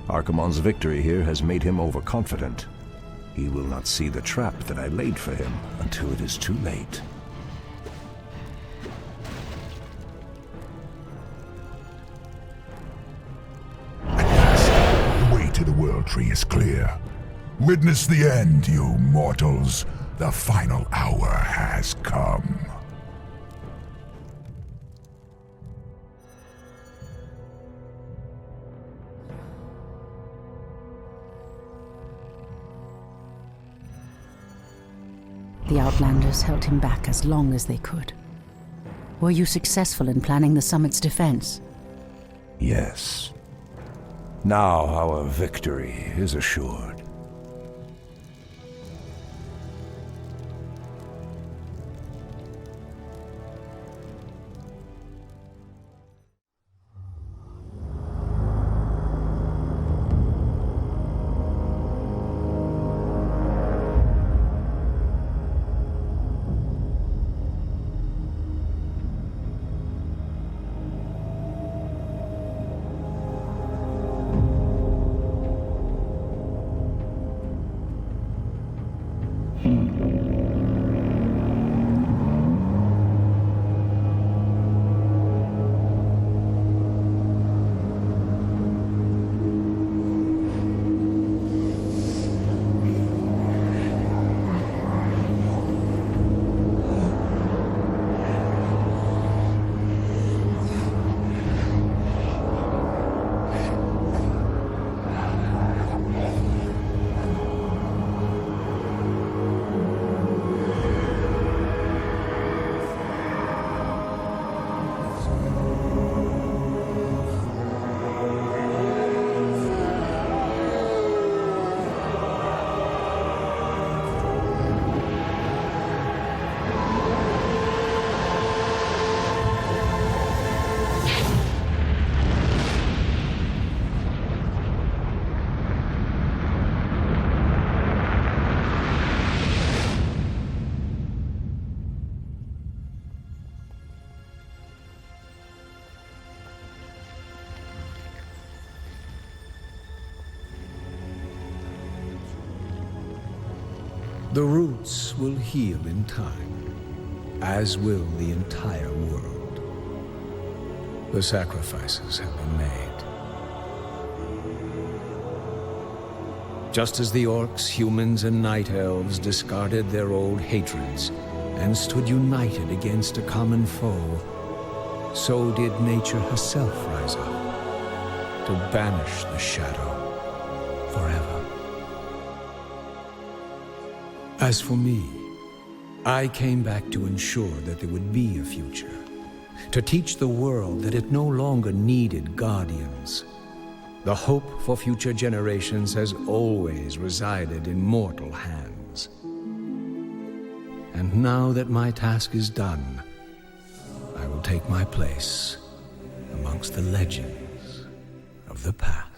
B: Archimonde's victory here has made him overconfident. He will not see the trap that I laid for him until it is too late.
S: The World Tree is clear. Witness the end, you mortals. The final hour has come.
R: The Outlanders held him back as long as they could. Were you successful in planning the summit's defense?
B: Yes. Now our victory is assured.
D: The roots will heal in time, as will the entire world. The sacrifices have been made. Just as the orcs, humans, and night elves discarded their old hatreds and stood united against a common foe, so did nature herself rise up to banish the shadow forever. As for me, I came back to ensure that there would be a future, to teach the world that it no longer needed guardians. The hope for future generations has always resided in mortal hands. And now that my task is done, I will take my place amongst the legends of the past.